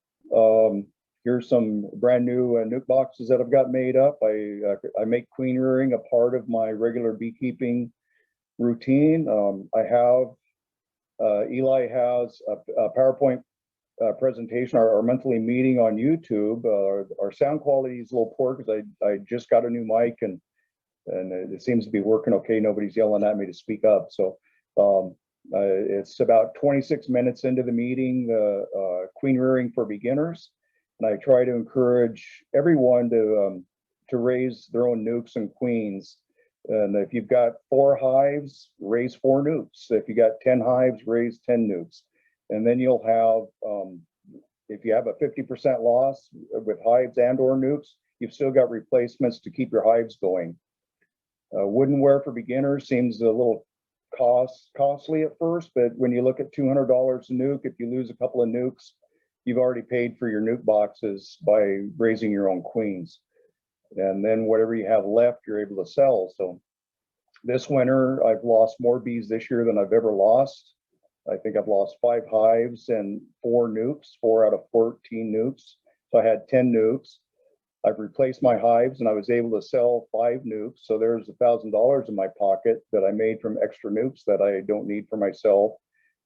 Here's some brand new nuke boxes that I've got made up. I make queen rearing a part of my regular beekeeping routine. Eli has a PowerPoint presentation, our monthly meeting on YouTube. Our sound quality is a little poor because I just got a new mic and and it seems to be working okay. Nobody's yelling at me to speak up. So it's about 26 minutes into the meeting, queen rearing for beginners. And I try to encourage everyone to raise their own nukes and queens. And if you've got 4 hives, raise 4 nukes. If you got 10 hives, raise 10 nukes. And then you'll have, if you have a 50% loss with hives and or nukes, you've still got replacements to keep your hives going. Woodenware for beginners seems a little costly at first, but when you look at $200 a nuke, if you lose a couple of nukes, you've already paid for your nuke boxes by raising your own queens. And then whatever you have left, you're able to sell. So this winter, I've lost more bees this year than I've ever lost. I think I've lost 5 hives and 4 nukes, 4 out of 14 nukes. So I had 10 nukes. I've replaced my hives and I was able to sell 5 nukes. So there's $1,000 in my pocket that I made from extra nukes that I don't need for myself.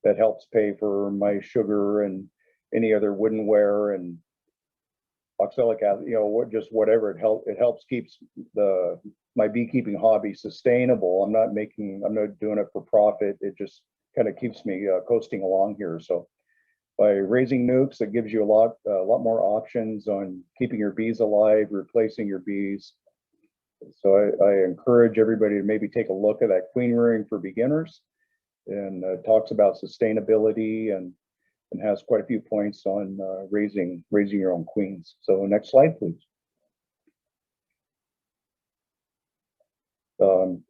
That helps pay for my sugar and any other woodenware and oxalic acid, just whatever. It helps keeps my beekeeping hobby sustainable. I'm not doing it for profit. It just kind of keeps me coasting along here. So by raising nukes, it gives you a lot more options on keeping your bees alive, replacing your bees. So I encourage everybody to maybe take a look at that queen rearing for beginners, and talks about sustainability and has quite a few points on raising your own queens. So next slide, please.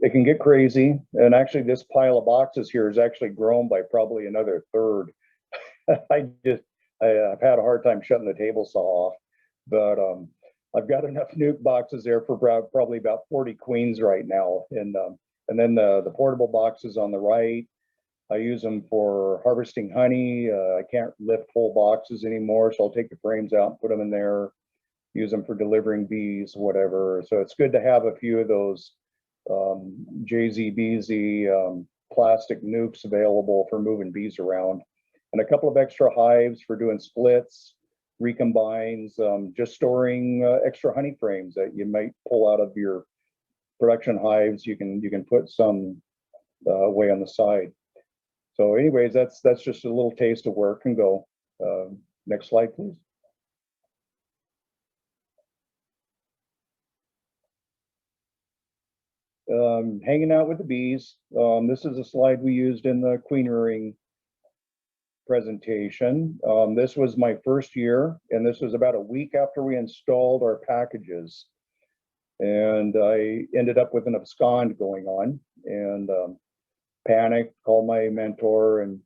It can get crazy, and actually this pile of boxes here has actually grown by probably another third. I've had a hard time shutting the table saw off, but I've got enough nuke boxes there for probably about 40 queens right now. And then the portable boxes on the right, I use them for harvesting honey. I can't lift whole boxes anymore, so I'll take the frames out and put them in there, use them for delivering bees, whatever. So it's good to have a few of those JZBZ plastic nukes available for moving bees around, and a couple of extra hives for doing splits, recombines, just storing extra honey frames that you might pull out of your production hives. You can put some away on the side. So anyways, that's just a little taste of where it can go. Next slide, please. Hanging out with the bees. This is a slide we used in the queen rearing presentation. This was my first year, and this was about a week after we installed our packages. And I ended up with an abscond going on, and panicked, called my mentor, and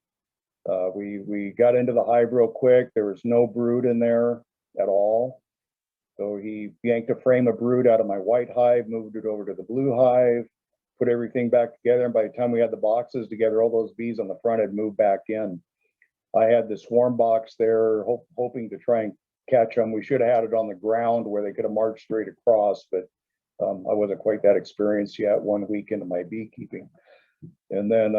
we got into the hive real quick. There was no brood in there at all. So he yanked a frame of brood out of my white hive, moved it over to the blue hive, put everything back together. And by the time we had the boxes together, all those bees on the front had moved back in. I had the swarm box there, hoping to try and catch them. We should have had it on the ground where they could have marched straight across, but I wasn't quite that experienced yet 1 week into my beekeeping. And then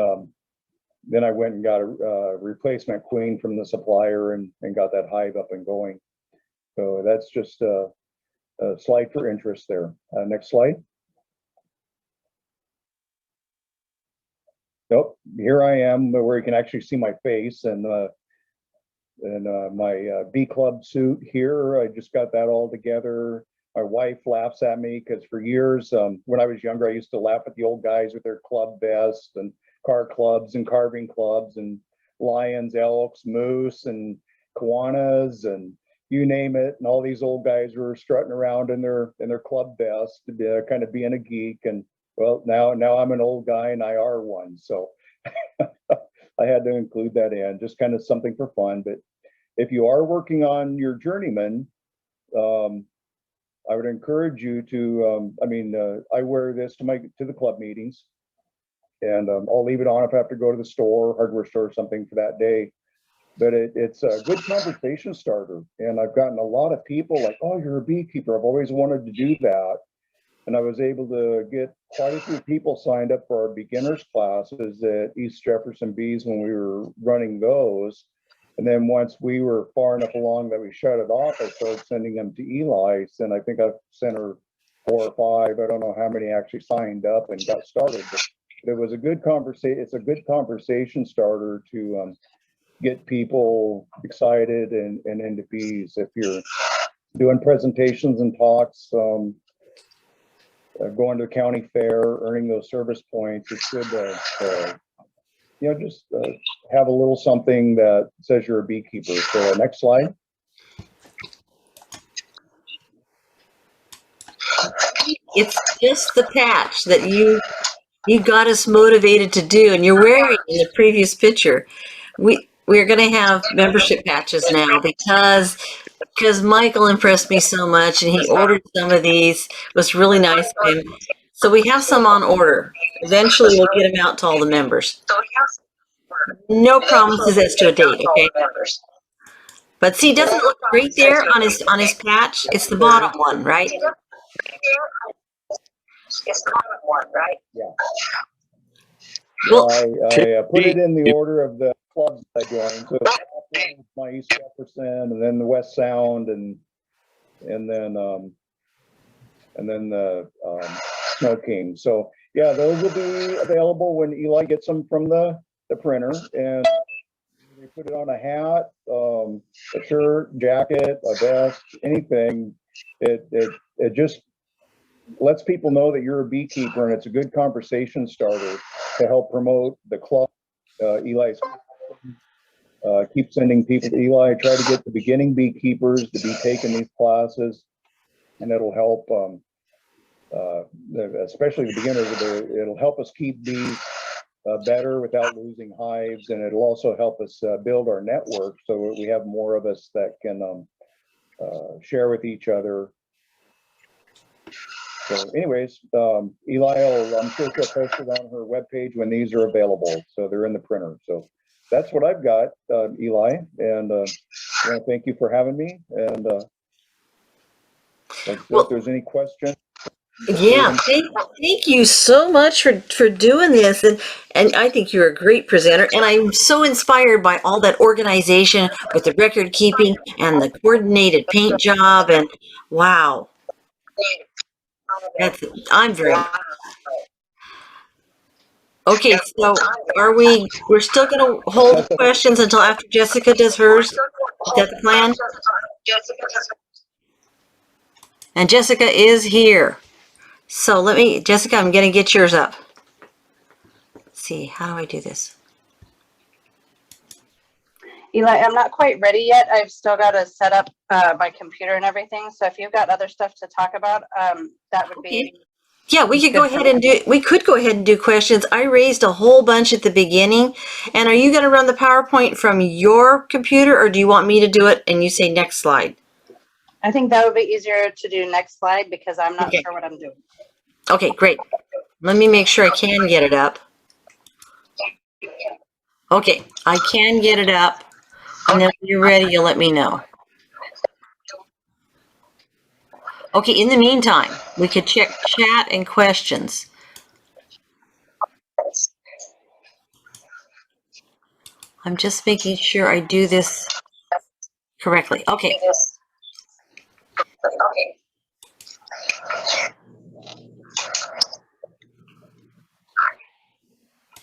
I went and got a replacement queen from the supplier and got that hive up and going. So that's just a slide for interest there. Next slide. Nope, here I am where you can actually see my face and my bee club suit here. I just got that all together. My wife laughs at me because for years, when I was younger, I used to laugh at the old guys with their club vests and car clubs and carving clubs and lions, elks, moose, and koanas, and you name it. And all these old guys were strutting around in their club vests, kind of being a geek. And well, now I'm an old guy and I are one. So I had to include that in, just kind of something for fun. But if you are working on your journeyman, I would encourage you to, I wear this to the club meetings, and I'll leave it on if I have to go to the store, hardware store, or something for that day. But it's a good conversation starter. And I've gotten a lot of people like, oh, you're a beekeeper. I've always wanted to do that. And I was able to get quite a few people signed up for our beginners classes at East Jefferson Bees when we were running those. And then once we were far enough along that we shut it off, I started sending them to Eli's, and I think I've sent her 4 or 5. I don't know how many actually signed up and got started, but it was a good conversation. It's a good conversation starter to get people excited and into bees. If you're doing presentations and talks, going to a county fair, earning those service points, it's good to just have a little something that says you're a beekeeper. So next slide. It's just the patch that you got us motivated to do, and you're wearing in the previous picture. We're going to have membership patches now because Michael impressed me so much, and he ordered some of these. It was really nice of him. So we have some on order. Eventually, we'll get them out to all the members. No promises as to a date, okay? But see, doesn't it look great there on his patch? It's the bottom one, right? It's the bottom one, right? Yeah. Well, I put it in the order of the clubs I joined. So my East Jefferson, and then the West Sound, and then the SnoKing. So yeah, those will be available when Eli gets them from the printer, and they put it on a hat, a shirt, jacket, a vest, anything. It just lets people know that you're a beekeeper, and it's a good conversation starter to help promote the club. Eli's keep sending people to Eli. Try to get the beginning beekeepers to be taking these classes, and it'll help, especially the beginners. It'll help us keep bees better without losing hives, and it'll also help us build our network so we have more of us that can share with each other. So anyways, Eli, I'm sure she'll post it on her webpage when these are available. So they're in the printer. So that's what I've got, Eli. And I want to thank you for having me. And if there's any questions. Yeah, thank you so much for doing this. And I think you're a great presenter. And I'm so inspired by all that organization with the record keeping and the coordinated paint job. And wow. I'm very okay. So we're still going to hold questions until after Jessica does hers. Is that the plan? And Jessica is here. So Jessica, I'm going to get yours up. Let's see, how do I do this? Eli, I'm not quite ready yet. I've still got to set up my computer and everything. So if you've got other stuff to talk about, that would be. Yeah, we could go ahead and do questions. I raised a whole bunch at the beginning. And are you going to run the PowerPoint from your computer, or do you want me to do it and you say next slide? I think that would be easier to do next slide because I'm not sure what I'm doing. Okay, great. Let me make sure I can get it up. Okay, I can get it up. And then when you're ready, you'll let me know. Okay, in the meantime, we could check chat and questions. I'm just making sure I do this correctly. Okay.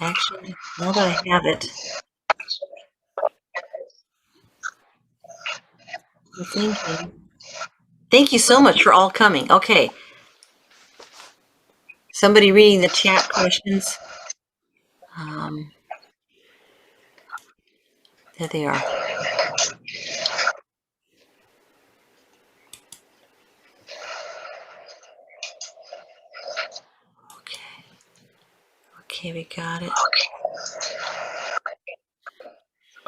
Actually, now that I have it, I'm thinking. Thank you so much for all coming. Okay. Somebody reading the chat questions. There they are. Okay, we got it.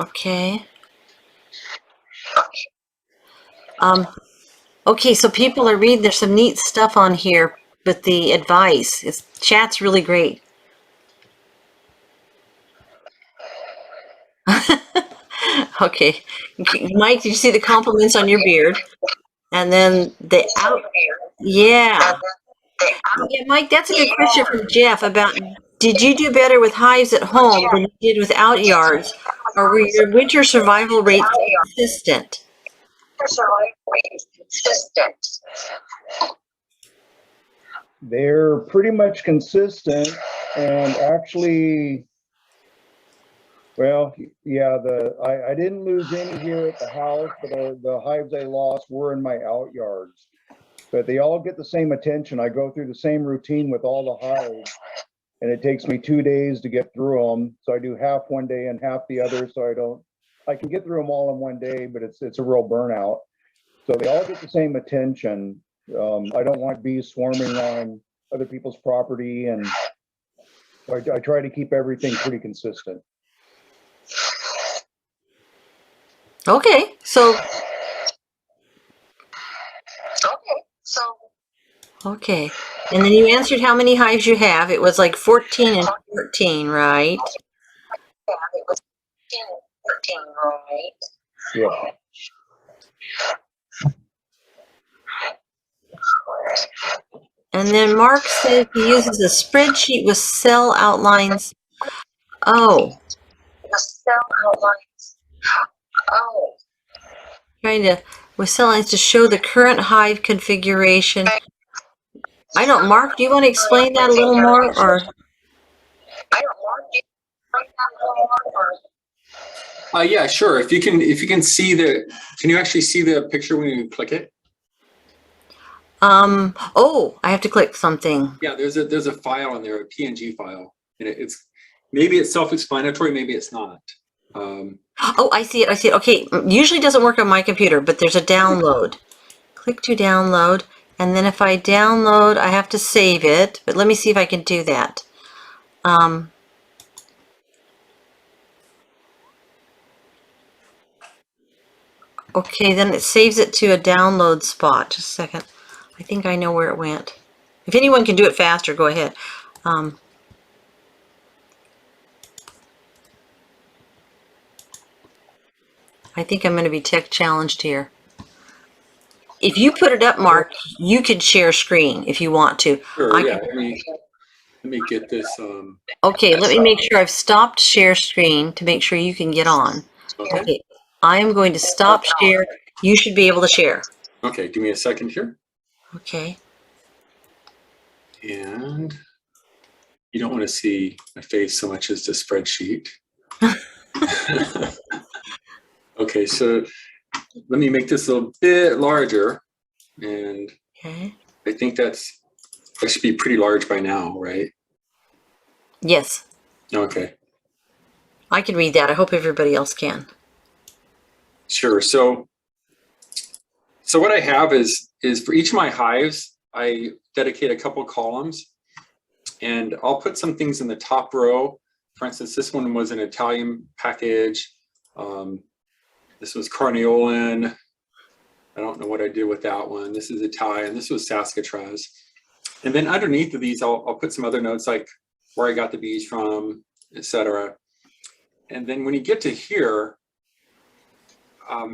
Okay. Okay, so people are reading. There's some neat stuff on here, but the advice, chat's really great. Okay, Mike, did you see the compliments on your beard? And then yeah, Mike, that's a good question from Jeff about, did you do better with hives at home than you did without yards, or were your winter survival rates consistent? They're pretty much consistent, and actually, well, yeah, I didn't lose any here at the house, but the hives I lost were in my out yards. But they all get the same attention. I go through the same routine with all the hives, and it takes me 2 days to get through them. So I do half one day and half the other, so I can get through them all in one day, but it's a real burnout. So they all get the same attention. I don't want bees swarming on other people's property, and so I try to keep everything pretty consistent. Okay, so okay, and then you answered how many hives you have. It was like 14 and 14, right? Yeah, it was 13, right? Yeah. And then Mark says he uses a spreadsheet with cell outlines. Oh, The cell outlines. Oh, trying to with cell lines to show the current hive configuration. I don't. Mark, do you want to explain that a little more, or? I don't want you to write that little more. Yeah, sure. If you can see can you actually see the picture when you click it? Oh, I have to click something. Yeah, there's a file in there, a PNG file, and maybe it's self-explanatory, maybe it's not. Oh, I see it. I see it. Okay, usually doesn't work on my computer, but there's a download. Click to download, and then if I download, I have to save it. But let me see if I can do that. Okay, then it saves it to a download spot. Just a second. I think I know where it went. If anyone can do it faster, go ahead. I think I'm going to be tech challenged here. If you put it up, Mark, you could share screen if you want to. Sure, yeah. Let me get this. Okay, let me make sure I've stopped share screen to make sure you can get on. Okay, I am going to stop share. You should be able to share. Okay, give me a second here. Okay. And you don't want to see my face so much as the spreadsheet. Okay, so let me make this a little bit larger, and Okay. I think that should be pretty large by now, right? Yes, Okay, I can read that. I hope everybody else can. sure. So what I have is for each of my hives, I dedicate a couple columns, and I'll put some things in the top row. For instance, this one was an Italian package. This was Carniolan. I don't know what I did with that one. This is Italian. This was Saskatraz. And then underneath of these, I'll put some other notes like where I got the bees from, etc. And then when you get to here,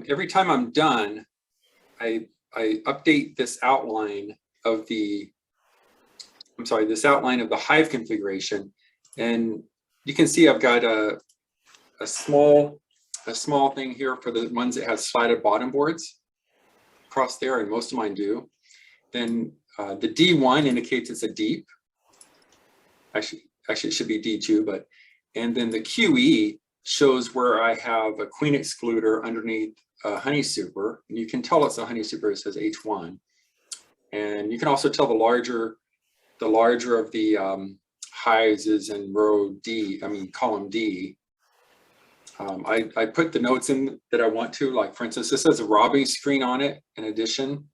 every time I'm done, I update this outline of this outline of the hive configuration. And you can see I've got a small thing here for the ones that have slided bottom boards across there, and most of mine do. Then the D1 indicates it's a deep. Actually it should be D2, and then the QE shows where I have a queen excluder underneath a honey super, and you can tell it's a honey super. It says H1, and you can also tell the larger of the hives is in row D. I mean column D. I put the notes in that I want to, like for instance, this has a robbing screen on it. In addition,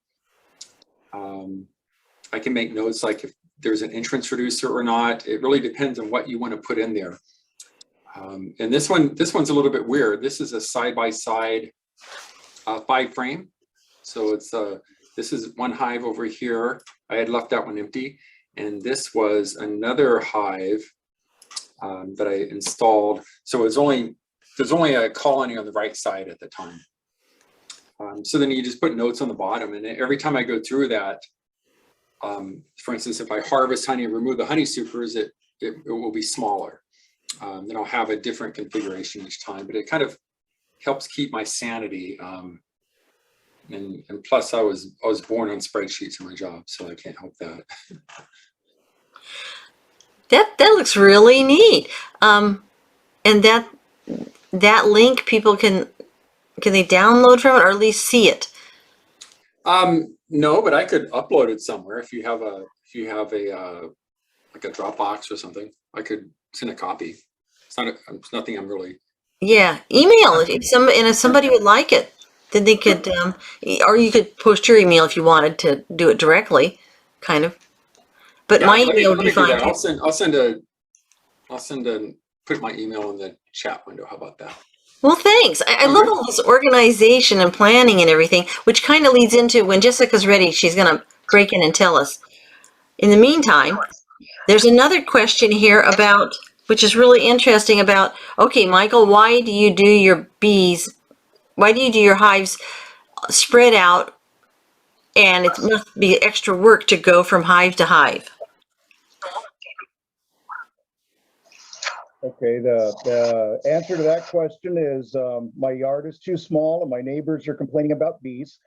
I can make notes like if there's an entrance reducer or not. It really depends on what you want to put in there. And this one's a little bit weird. This is a side-by-side 5-frame. So this is one hive over here. I had left that one empty, and this was another hive that I installed. So there's only a colony on the right side at the time. So then you just put notes on the bottom, and every time I go through that, for instance, if I harvest honey and remove the honey supers, it will be smaller. Then I'll have a different configuration each time, but it kind of helps keep my sanity, And plus I was born on spreadsheets in my job, so I can't help that. That looks really neat. And that link, people can they download from it or at least see it? No, but I could upload it somewhere. If you have a like a Dropbox or something, I could send a copy. It's nothing I'm really. Yeah, email it if somebody would like it, then they could, or you could post your email if you wanted to do it directly, kind of. But Yeah, my let me email would be do fine that. too. Put my email in the chat window. How about that? Well, thanks. I love all this organization and planning and everything, which kind of leads into when Jessica's ready, she's going to break in and tell us. In the meantime, there's another question here about, which is really interesting about, okay, Michael, why do you do your hives spread out, and it must be extra work to go from hive to hive? Okay, the answer to that question is my yard is too small and my neighbors are complaining about bees.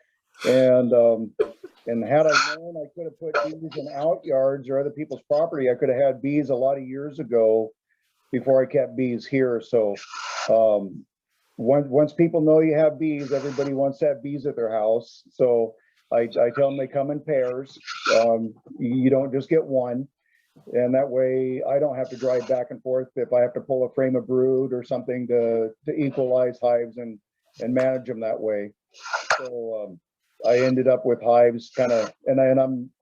And had I known I could have put bees in out yards or other people's property, I could have had bees a lot of years ago before I kept bees here. So once people know you have bees, everybody wants to have bees at their house. So I tell them they come in pairs. You don't just get one. And that way I don't have to drive back and forth if I have to pull a frame of brood or something to equalize hives and manage them that way. So I ended up with hives kind of, and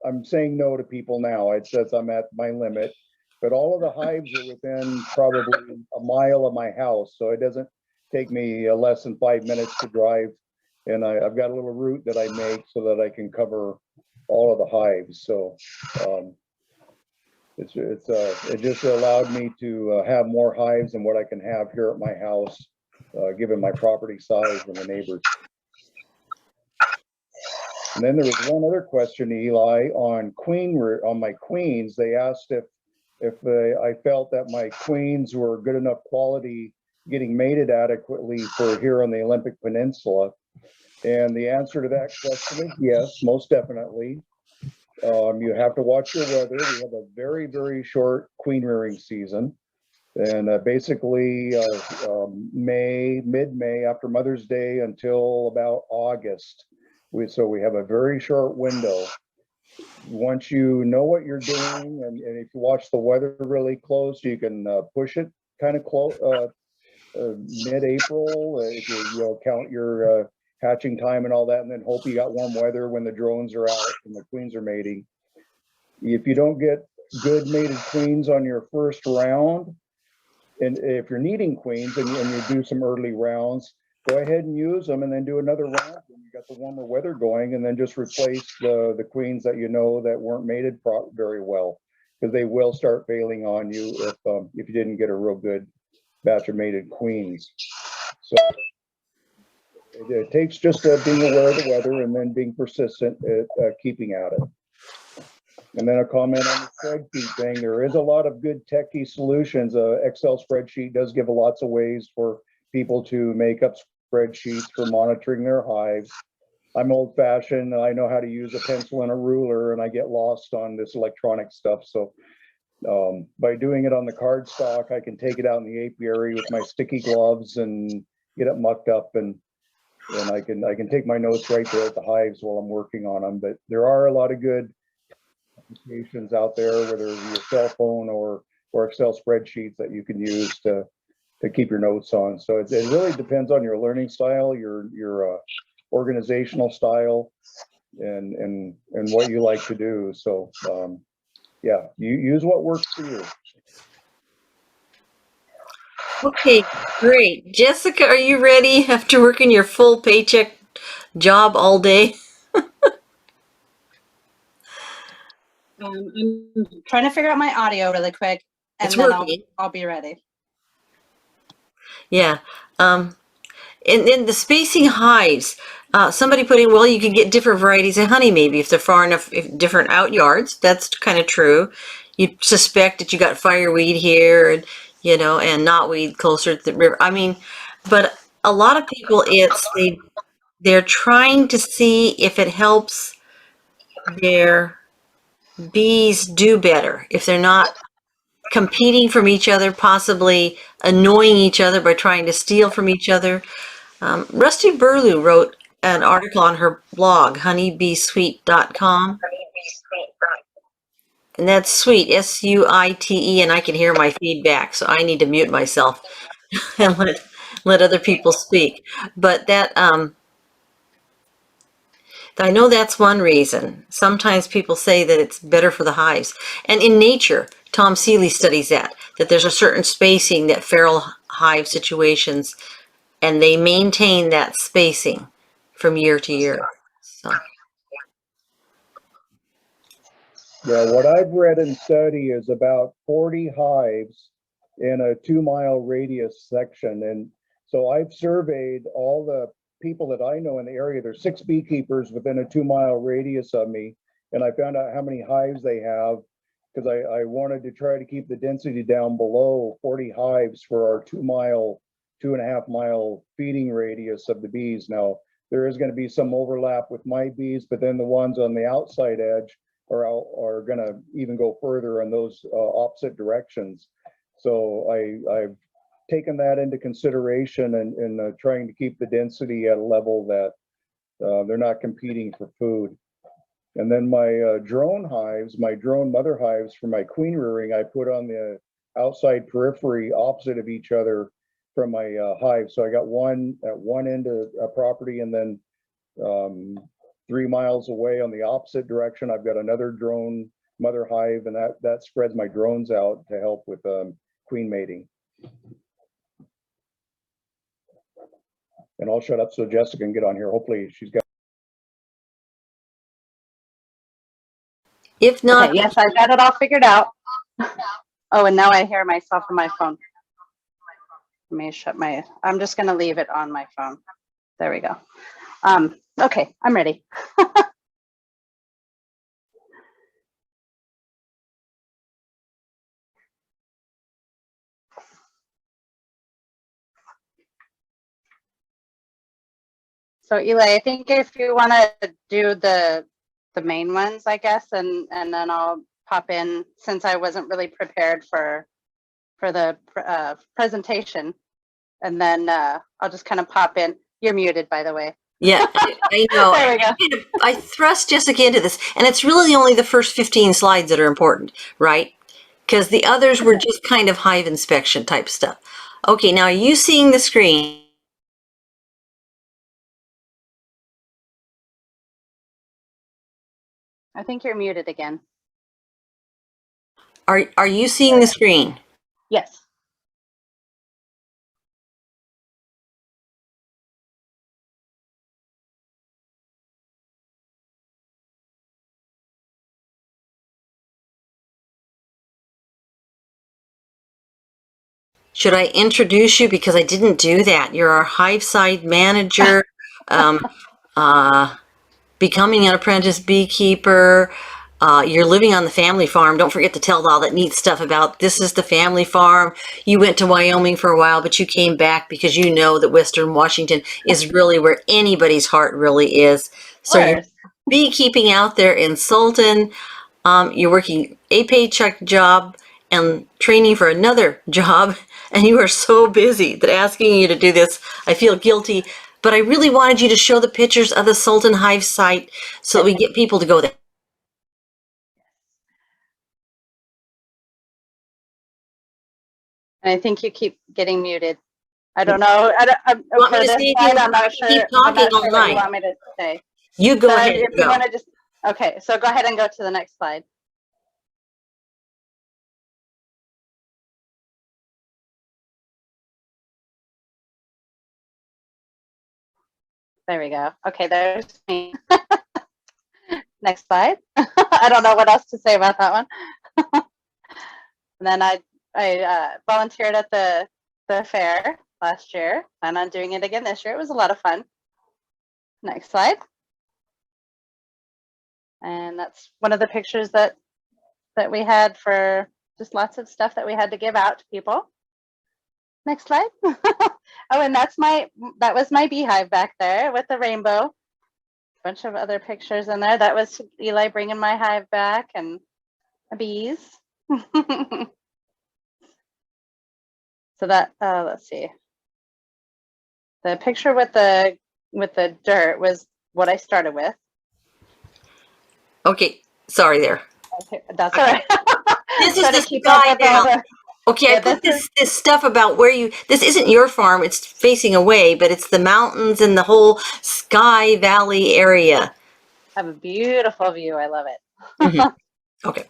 I'm saying no to people now. It says I'm at my limit, but all of the hives are within probably a mile of my house. So it doesn't take me less than 5 minutes to drive. And I've got a little route that I make so that I can cover all of the hives. So it just allowed me to have more hives than what I can have here at my house, given my property size and the neighbors. And then there was one other question, Eli, on my queens. They asked if I felt that my queens were good enough quality, getting mated adequately for here on the Olympic Peninsula. And the answer to that question is yes, most definitely. You have to watch your weather. We have a very, very short queen rearing season. And basically mid-May after Mother's Day until about August. So we have a very short window. Once you know what you're doing, and if you watch the weather really close, you can push it kind of close, mid-April, if you count your hatching time and all that, and then hope you got warm weather when the drones are out and the queens are mating. If you don't get good mated queens on your first round, and if you're needing queens and you do some early rounds, go ahead and use them and then do another round when you got the warmer weather going, and then just replace the queens that you know that weren't mated very well, because they will start failing on you if you didn't get a real good batch of mated queens. So it takes just being aware of the weather and then being persistent at keeping at it. And then a comment on the spreadsheet thing. There is a lot of good techie solutions. Excel spreadsheet does give lots of ways for people to make up spreadsheets for monitoring their hives. I'm old fashioned. I know how to use a pencil and a ruler, and I get lost on this electronic stuff. So by doing it on the cardstock, I can take it out in the apiary with my sticky gloves and get it mucked up, and I can take my notes right there at the hives while I'm working on them. But there are a lot of good applications out there, whether it's your cell phone or Excel spreadsheets that you can use to keep your notes on. So it really depends on your learning style, your organizational style, and what you like to do. So yeah, you use what works for you. Okay, great. Jessica, are you ready after working your full paycheck job all day? I'm trying to figure out my audio really quick, and It's then working. I'll be ready. Yeah. And then the spacing hives, somebody put in, well, you could get different varieties of honey maybe if they're far enough, if different out yards. That's kind of true. You suspect that you got fireweed here, and and knotweed closer to the river. I mean, but a lot of people, they're trying to see if it helps their bees do better, if they're not competing from each other, possibly annoying each other by trying to steal from each other. Rusty Burlew wrote an article on her blog, honeybeesweet.com. And that's sweet, S-U-I-T-E, and I can hear my feedback, so I need to mute myself and let other people speak. But that, I know that's one reason. Sometimes people say that it's better for the hives. And in nature, Tom Seeley studies that there's a certain spacing that feral hive situations, and they maintain that spacing from year to year. So. Yeah, what I've read and studied is about 40 hives in a 2-mile radius section. And so I've surveyed all the people that I know in the area. There's 6 beekeepers within a 2-mile radius of me. And I found out how many hives they have because I wanted to try to keep the density down below 40 hives for our 2.5-mile feeding radius of the bees. Now, there is going to be some overlap with my bees, but then the ones on the outside edge are going to even go further in those opposite directions. So I've taken that into consideration and trying to keep the density at a level that they're not competing for food. And then my drone hives, my drone mother hives for my queen rearing, I put on the outside periphery opposite of each other from my hive. So I got one at one end of a property, and then 3 miles away on the opposite direction, I've got another drone mother hive, and that spreads my drones out to help with queen mating. And I'll shut up so Jessica can get on here. Hopefully she's got. If not, Okay, yes, I've got it all figured out. Oh, and now I hear myself on my phone. Let me shut I'm just going to leave it on my phone. There we go. Okay, I'm ready. So Eli, I think if you want to do the main ones, I guess, and then I'll pop in, since I wasn't really prepared for the presentation, and then I'll just kind of pop in. You're muted, by the way. yeah, I know. There we go. I thrust Jessica into this, and it's really only the first 15 slides that are important, right? Because the others were just kind of hive inspection type stuff. Okay, now are you seeing the screen? I think you're muted again. Are you seeing the screen? Yes. Should I introduce you? Because I didn't do that. You're our hive side manager, becoming an apprentice beekeeper. You're living on the family farm. Don't forget to tell all that neat stuff about this is the family farm. You went to Wyoming for a while, but you came back because you know that Western Washington is really where anybody's heart really is. So you're beekeeping out there in Sultan. You're working a paycheck job and training for another job, and you are so busy that asking you to do this, I feel guilty, but I really wanted you to show the pictures of the Sultan Hive site so that we get people to go there. And I think you keep getting muted. I don't know. Want me to say anything? I'm not sure. Keep I'm not talking sure all what you night. want me to say. You go So ahead if and you go. want to just, okay, so go ahead and go to the next slide. There we go. Okay, there's me. Next slide. I don't know what else to say about that one. And then I volunteered at the fair last year. Plan on doing it again this year. It was a lot of fun. Next slide. And that's one of the pictures that we had for just lots of stuff that we had to give out to people. Next slide. Oh, and that was my beehive back there with the rainbow. Bunch of other pictures in there. That was Eli bringing my hive back and the bees. So that, let's see. The picture with the dirt was what I started with. Okay, sorry there. Okay, that's all right. This is Trying the to keep up Sky with all Valley. the- Okay, Yeah, I put this this stuff about where you, this isn't your farm, it's facing away, but it's the mountains and the whole Sky Valley area. have a beautiful view. I love it. Mhm. Okay.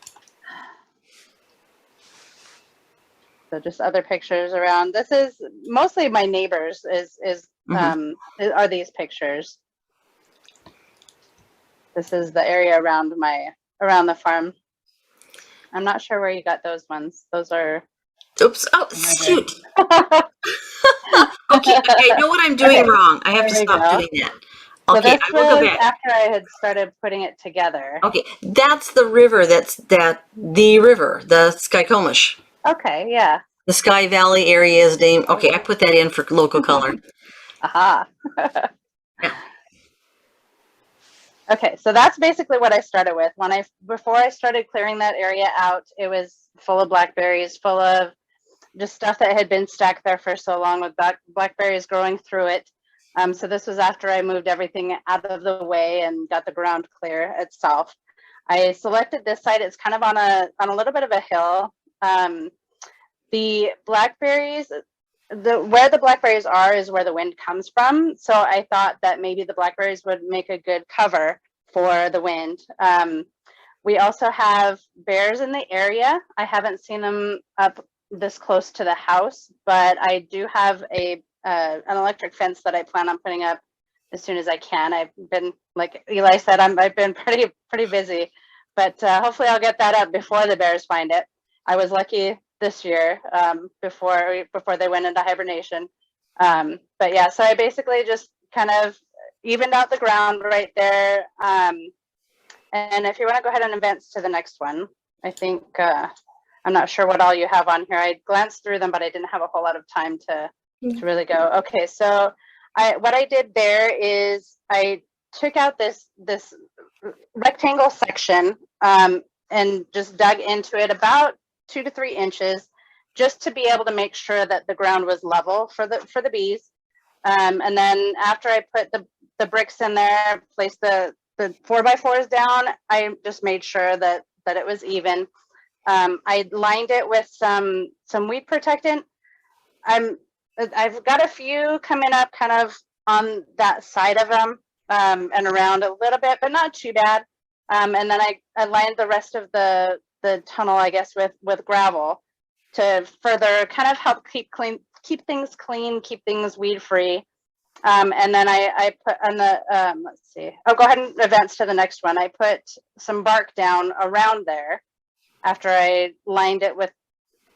So just other pictures around. This is mostly my neighbors are these pictures. This is the area around the farm. I'm not sure where you got those ones. Those are Oops. Oh, shoot. Okay, I know what I'm doing Okay, wrong. I have to there we stop go. doing that. So Okay, this I will go was back. after I had started putting it together. Okay, that's the river, the river, the Skykomish. Okay, yeah. The Sky Valley area is named, okay, I put that in for local color. Aha. Yeah. Okay, so that's basically what I started with. Before I started clearing that area out, it was full of blackberries, full of just stuff that had been stacked there for so long with blackberries growing through it. So this was after I moved everything out of the way and got the ground clear itself. I selected this site. It's kind of on a little bit of a hill. The blackberries, where the blackberries are is where the wind comes from. So I thought that maybe the blackberries would make a good cover for the wind. We also have bears in the area. I haven't seen them up this close to the house, but I do have an electric fence that I plan on putting up as soon as I can. I've been, like Eli said, I've been pretty busy, but hopefully I'll get that up before the bears find it. I was lucky this year before they went into hibernation. But yeah, so I basically just kind of evened out the ground right there. And if you want to go ahead and advance to the next one, I think, I'm not sure what all you have on here. I glanced through them, but I didn't have a whole lot of time to really go. Okay, so what I did there is I took out this rectangle section and just dug into it about 2 to 3 inches, just to be able to make sure that the ground was level for the bees. And then after I put the bricks in there, placed the 4x4s down, I just made sure that it was even. I lined it with some weed protectant. I've got a few coming up kind of on that side of them and around a little bit, but not too bad. And then I lined the rest of the tunnel, I guess, with gravel to further kind of help keep things clean, keep things weed free. And then I put on the, let's see, I'll go ahead and advance to the next one. I put some bark down around there after I lined it with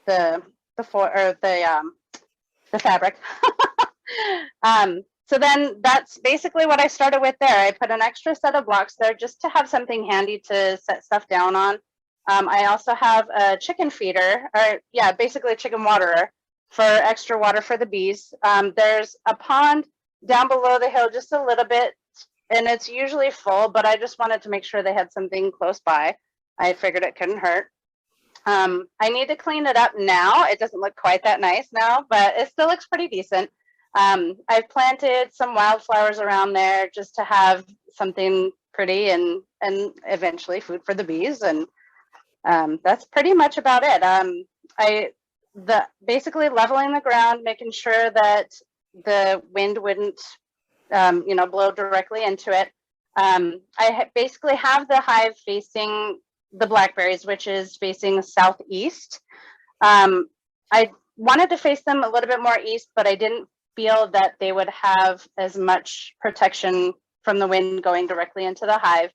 the fabric. So then that's basically what I started with there. I put an extra set of blocks there just to have something handy to set stuff down on. I also have a chicken feeder, or yeah, basically a chicken waterer for extra water for the bees. There's a pond down below the hill just a little bit, and it's usually full, but I just wanted to make sure they had something close by. I figured it couldn't hurt. I need to clean it up now. It doesn't look quite that nice now, but it still looks pretty decent. I've planted some wildflowers around there just to have something pretty and eventually food for the bees. And that's pretty much about it. Basically leveling the ground, making sure that the wind wouldn't, blow directly into it. Basically have the hive facing the blackberries, which is facing southeast. I wanted to face them a little bit more east, but I didn't feel that they would have as much protection from the wind going directly into the hive.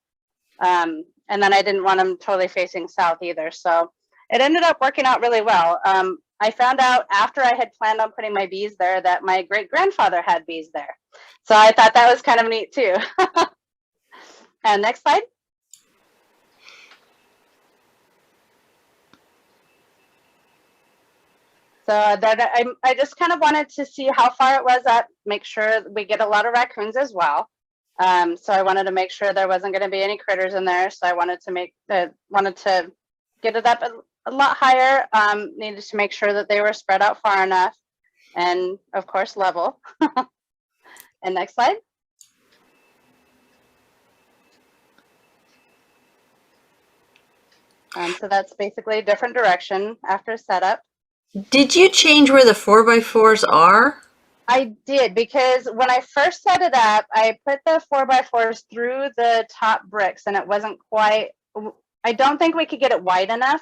And then I didn't want them totally facing south either. So it ended up working out really well. I found out after I had planned on putting my bees there that my great-grandfather had bees there. So I thought that was kind of neat too. And next slide. So that I just kind of wanted to see how far it was up, make sure we get a lot of raccoons as well. So I wanted to make sure there wasn't going to be any critters in there. So I wanted to get it up a lot higher. Needed to make sure that they were spread out far enough, and of course level. And next slide. So that's basically a different direction after setup. Did you change where the 4x4s are? I did, because when I first set it up, I put the 4x4s through the top bricks, and it wasn't quite. I don't think we could get it wide enough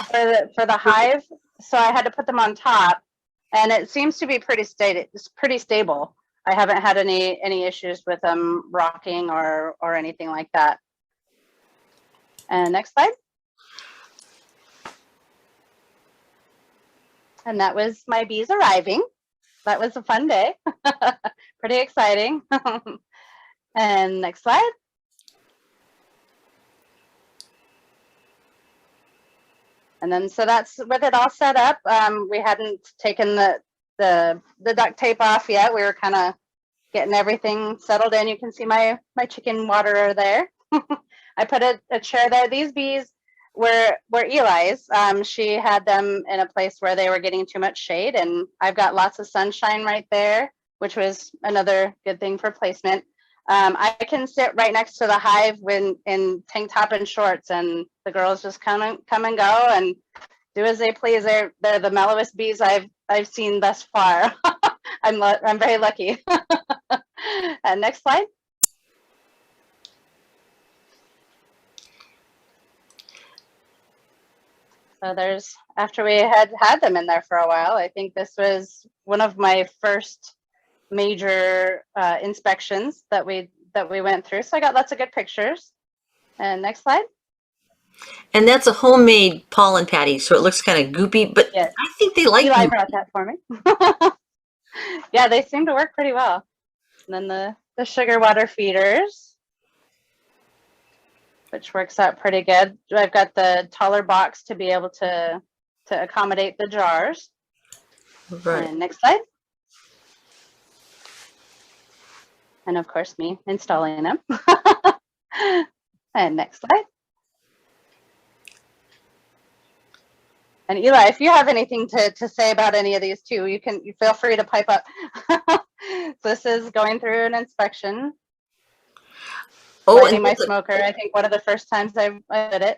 for the hive, so I had to put them on top, and it seems to be pretty stable. I haven't had any issues with them rocking or anything like that. And next slide. And that was my bees arriving. That was a fun day. Pretty exciting. And next slide. And then, so that's with it all set up. We hadn't taken the duct tape off yet. We were kind of getting everything settled in. You can see my chicken waterer there. I put a chair there. These bees were Eli's. She had them in a place where they were getting too much shade, and I've got lots of sunshine right there, which was another good thing for placement. I can sit right next to the hive in tank top and shorts, and the girls just come and go and do as they please. They're the mellowest bees I've seen thus far. I'm very lucky. And next slide. So there's, after we had them in there for a while, I think this was one of my first major inspections that we went through. So I got lots of good pictures. And next slide. And that's a homemade pollen patty, so it looks kind of goopy, but Yes. I think they like Eli goopy. brought that for me. Yeah, they seem to work pretty well. And then the sugar water feeders, which works out pretty good. I've got the taller box to be able to accommodate the jars. Right. And next slide. And of course, me installing them. And next slide. And Eli, if you have anything to say about any of these too, you feel free to pipe up. So this is going through an inspection. Oh, Lighting and my smoker. I think one of the first times I did it.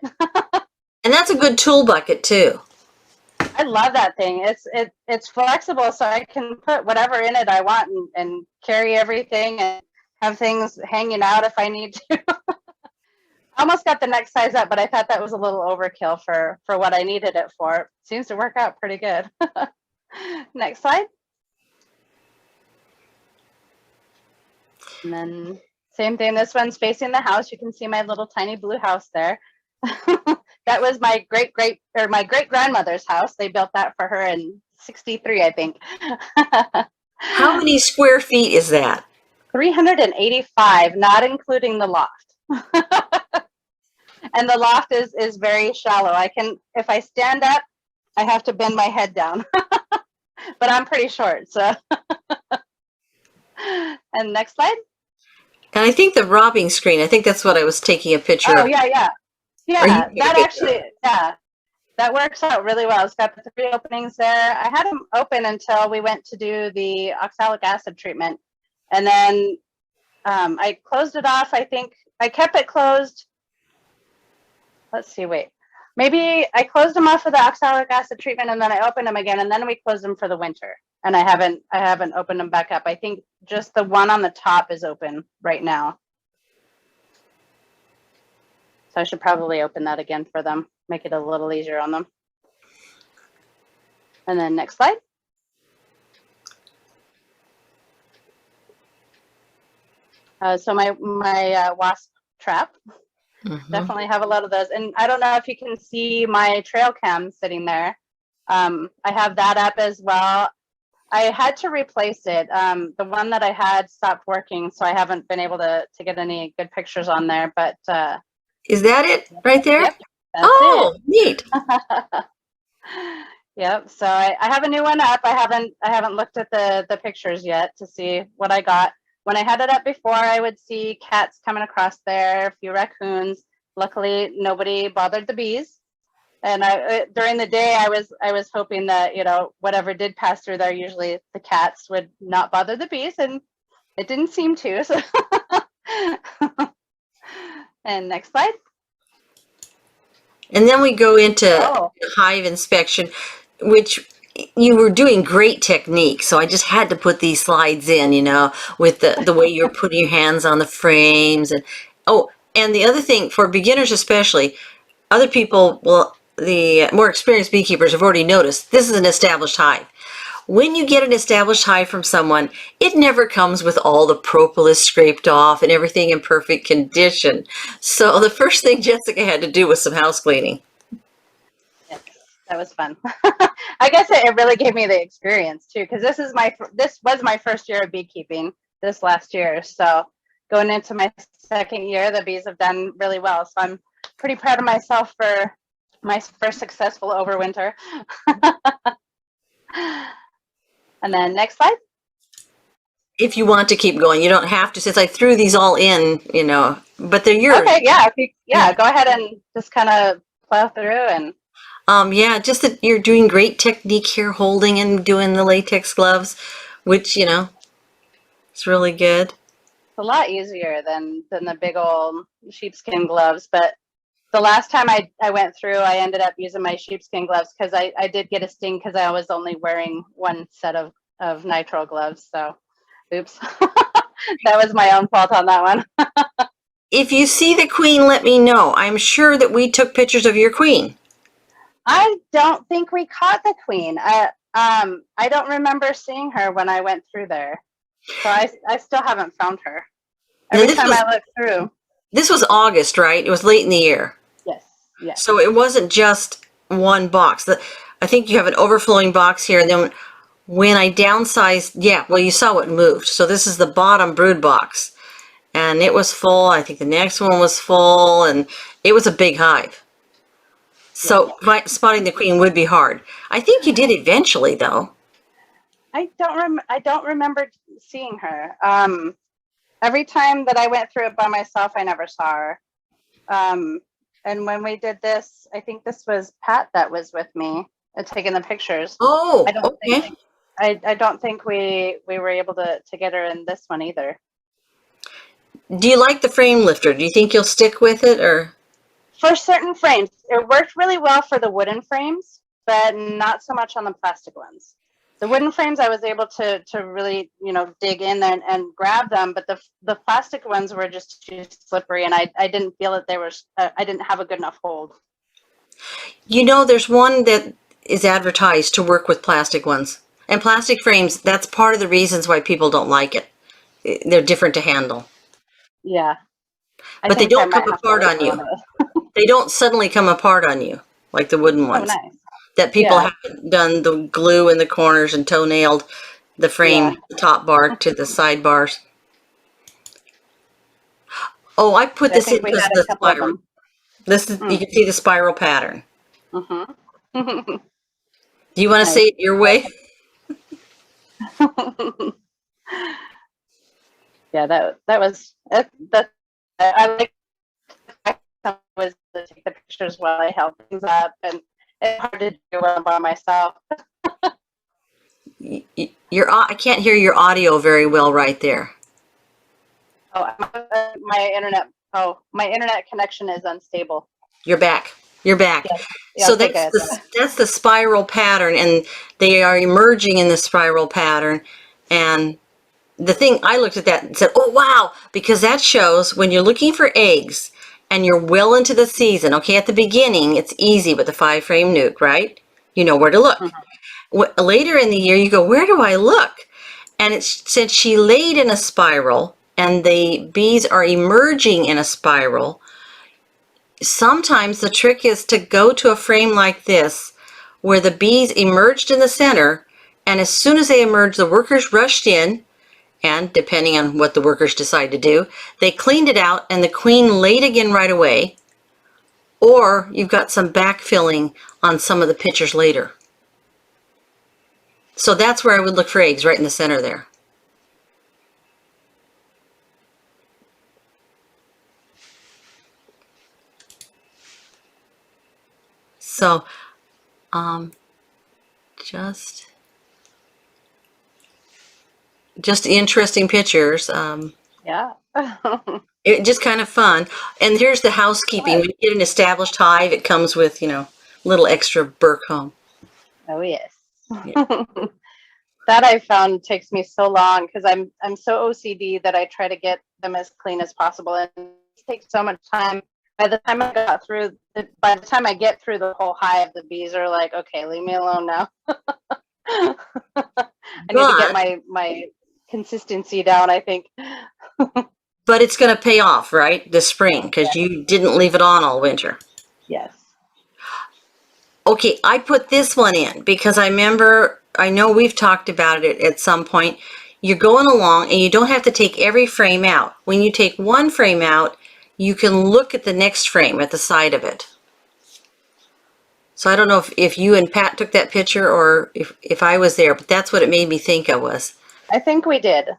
and that's a good tool bucket too. I love that thing. It's flexible, so I can put whatever in it I want and carry everything and have things hanging out if I need to. I almost got the next size up, but I thought that was a little overkill for what I needed it for. It seems to work out pretty good. Next slide. And then same thing. This one's facing the house. You can see my little tiny blue house there. That was my great grandmother's house. They built that for her in '63, I think. How many square feet is that? 385, not including the loft. And the loft is very shallow. If I stand up, I have to bend my head down. But I'm pretty short, so. And next slide. And I think the robbing screen, I think that's what I was taking a picture Oh, of. yeah. Are Yeah, you that taking a actually, yeah, that works out really well. It's got the 3 openings there. I had them open until we went to do the oxalic acid treatment. And then I closed it off. I think I kept it closed. Let's see, wait. Maybe I closed them off for the oxalic acid treatment, and then I opened them again, and then we closed them for the winter. And I haven't opened them back up. I think just the one on the top is open right now. So I should probably open that again for them, make it a little easier on them. And then next slide. So my wasp trap. Definitely have a lot of those. And I don't know if you can see my trail cam sitting there. I have that up as well. I had to replace it. The one that I had stopped working, so I haven't been able to get any good pictures on there. But Is that it right there? Yep, that's oh, it. neat. Yep. So I have a new one up. I haven't looked at the pictures yet to see what I got. When I had it up before, I would see cats coming across there, a few raccoons. Luckily, nobody bothered the bees. And during the day, I was hoping that, you know, whatever did pass through there, usually the cats would not bother the bees, and it didn't seem to. So. And next slide. And then we go into Oh. hive inspection, which you were doing great technique. So I just had to put these slides in, you know, with the way you're putting your hands on the frames. And oh, and the other thing for beginners especially, other people, well, the more experienced beekeepers have already noticed this is an established hive. When you get an established hive from someone, it never comes with all the propolis scraped off and everything in perfect condition. So the first thing Jessica had to do was some house cleaning. Yes, that was fun. I guess it really gave me the experience too, because this was my first year of beekeeping this last year. So going into my second year, the bees have done really well. So I'm pretty proud of myself for my first successful overwinter. And then next slide. If you want to keep going, you don't have to, since I threw these all in, you know, but they're yours. Okay, yeah, go ahead and just kind of plow through and. Yeah, just that you're doing great technique here, holding and doing the latex gloves, which, you know, it's really good. It's a lot easier than the big old sheepskin gloves, but the last time I went through, I ended up using my sheepskin gloves because I did get a sting because I was only wearing one set of nitrile gloves. So, oops, that was my own fault on that one. If you see the queen, let me know. I'm sure that we took pictures of your queen. I don't think we caught the queen. I don't remember seeing her when I went through there, so I still haven't found her. Every time I look through. This was August, right? It was late in the year. Yes. So it wasn't just one box. I think you have an overflowing box here, and then when I downsized, yeah, well, you saw what moved. So this is the bottom brood box, and it was full. I think the next one was full, and it was a big hive. So spotting the queen would be hard. I think you did eventually, though. I don't remember seeing her. Every time that I went through it by myself, I never saw her. And when we did this, I think this was Pat that was with me taking the pictures. Oh, okay. I don't think we were able to get her in this one either. Do you like the frame lifter? Do you think you'll stick with it, or? For certain frames, it worked really well for the wooden frames, but not so much on the plastic ones. The wooden frames, I was able to really, you know, dig in there and grab them, but the plastic ones were just too slippery, and I didn't feel that I didn't have a good enough hold. You know, there's one that is advertised to work with plastic ones. And plastic frames, that's part of the reasons why people don't like it. They're different to handle. Yeah. But they don't come apart on you. They don't suddenly come apart on you like the wooden ones. Oh, nice. That people haven't done the glue in the corners and toe-nailed the frame, the top bar to the side bars. Oh, I put this in because of the spiral. This is, you can see the spiral pattern. Mm-hmm. Do you want to say it your way? Yeah, that was that. I like was to take the pictures while I held things up, and it's hard to do it by myself. I can't hear your audio very well right there. Oh, my internet connection is unstable. You're back. You're back. Yeah, So that's the spiral pattern, and they are emerging in the spiral pattern. And the thing, I looked at that and said, oh, wow, because that shows when you're looking for eggs and you're well into the season, okay, at the beginning, it's easy with the 5-frame nuke, right? You know where to look. Mm-hmm. Later in the year, you go, where do I look? And it said she laid in a spiral and the bees are emerging in a spiral. Sometimes the trick is to go to a frame like this where the bees emerged in the center, and as soon as they emerged, the workers rushed in, and depending on what the workers decide to do, they cleaned it out and the queen laid again right away, or you've got some backfilling on some of the pictures later. So that's where I would look for eggs, right in the center there. So, just interesting pictures. Yeah. It just kind of fun. And here's the housekeeping. When you get an established hive, it comes with, little extra burr comb. Oh yes. Yeah. That I found takes me so long because I'm so OCD that I try to get them as clean as possible, and it takes so much time. By the time I get through the whole hive, the bees are like, "Okay, leave me alone now." I need to get my consistency down, I think. But it's going to pay off, right? This spring, because you didn't leave it on all winter. Yes. Okay, I put this one in because I know we've talked about it at some point. You're going along and you don't have to take every frame out. When you take one frame out, you can look at the next frame at the side of it. So I don't know if you and Pat took that picture or if I was there, but that's what it made me think of was. I think we did.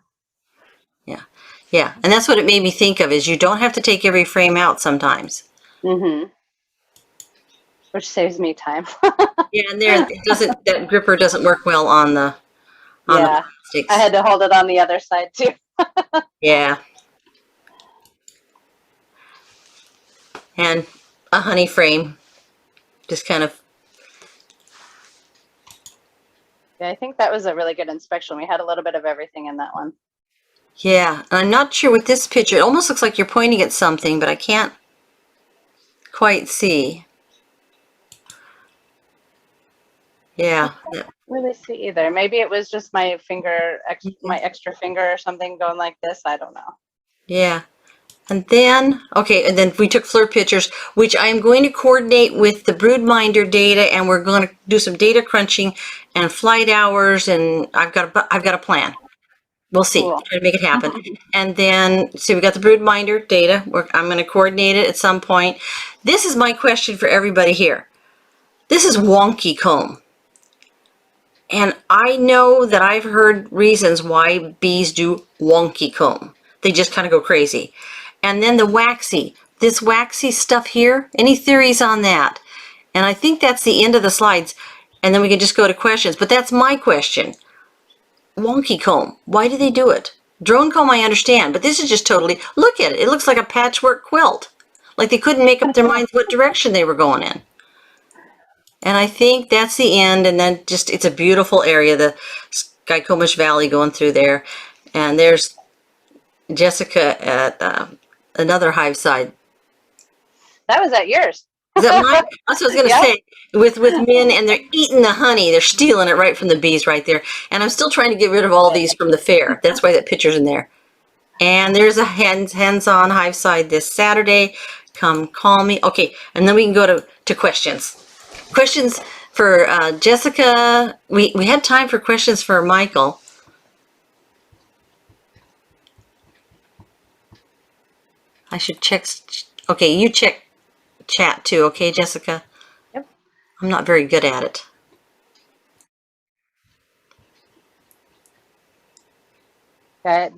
Yeah, and that's what it made me think of is you don't have to take every frame out sometimes. Mm-hmm. Which saves me time. Yeah, and that gripper doesn't work well on the Yeah. plastics. I had to hold it on the other side too. Yeah. And a honey frame, just kind of. Yeah, I think that was a really good inspection. We had a little bit of everything in that one. Yeah, and I'm not sure with this picture. It almost looks like you're pointing at something, but I can't quite see. Yeah. Can't really see either. Maybe it was just my finger, my extra finger or something going like this. I don't know. Yeah. And then we took FLIR pictures, which I'm going to coordinate with the broodminder data, and we're going to do some data crunching and flight hours, and I've got a plan. We'll see. Cool. Try to make it happen. And then, we got the broodminder data. I'm going to coordinate it at some point. This is my question for everybody here. This is wonky comb. And I know that I've heard reasons why bees do wonky comb. They just kind of go crazy. And then this waxy stuff here, any theories on that? And I think that's the end of the slides. And then we can just go to questions. But that's my question. Wonky comb, why do they do it? Drone comb I understand, but this is just totally, look at it. It looks like a patchwork quilt. Like they couldn't make up their minds what direction they were going in. And I think that's the end. And then it's a beautiful area, the Skycomish Valley going through there. And there's Jessica at another hive side. That was at yours. Is that mine? That's what I was going to say. With men, and they're eating the honey. They're stealing it right from the bees right there. And I'm still trying to get rid of all these from the fair. That's why that picture's in there. And there's a hands-on hive side this Saturday. Come call me. Okay, and then we can go to questions. Questions for Jessica. We had time for questions for Michael. I should check. Okay, you check chat too. Okay, Jessica? Yep. I'm not very good at it. Okay.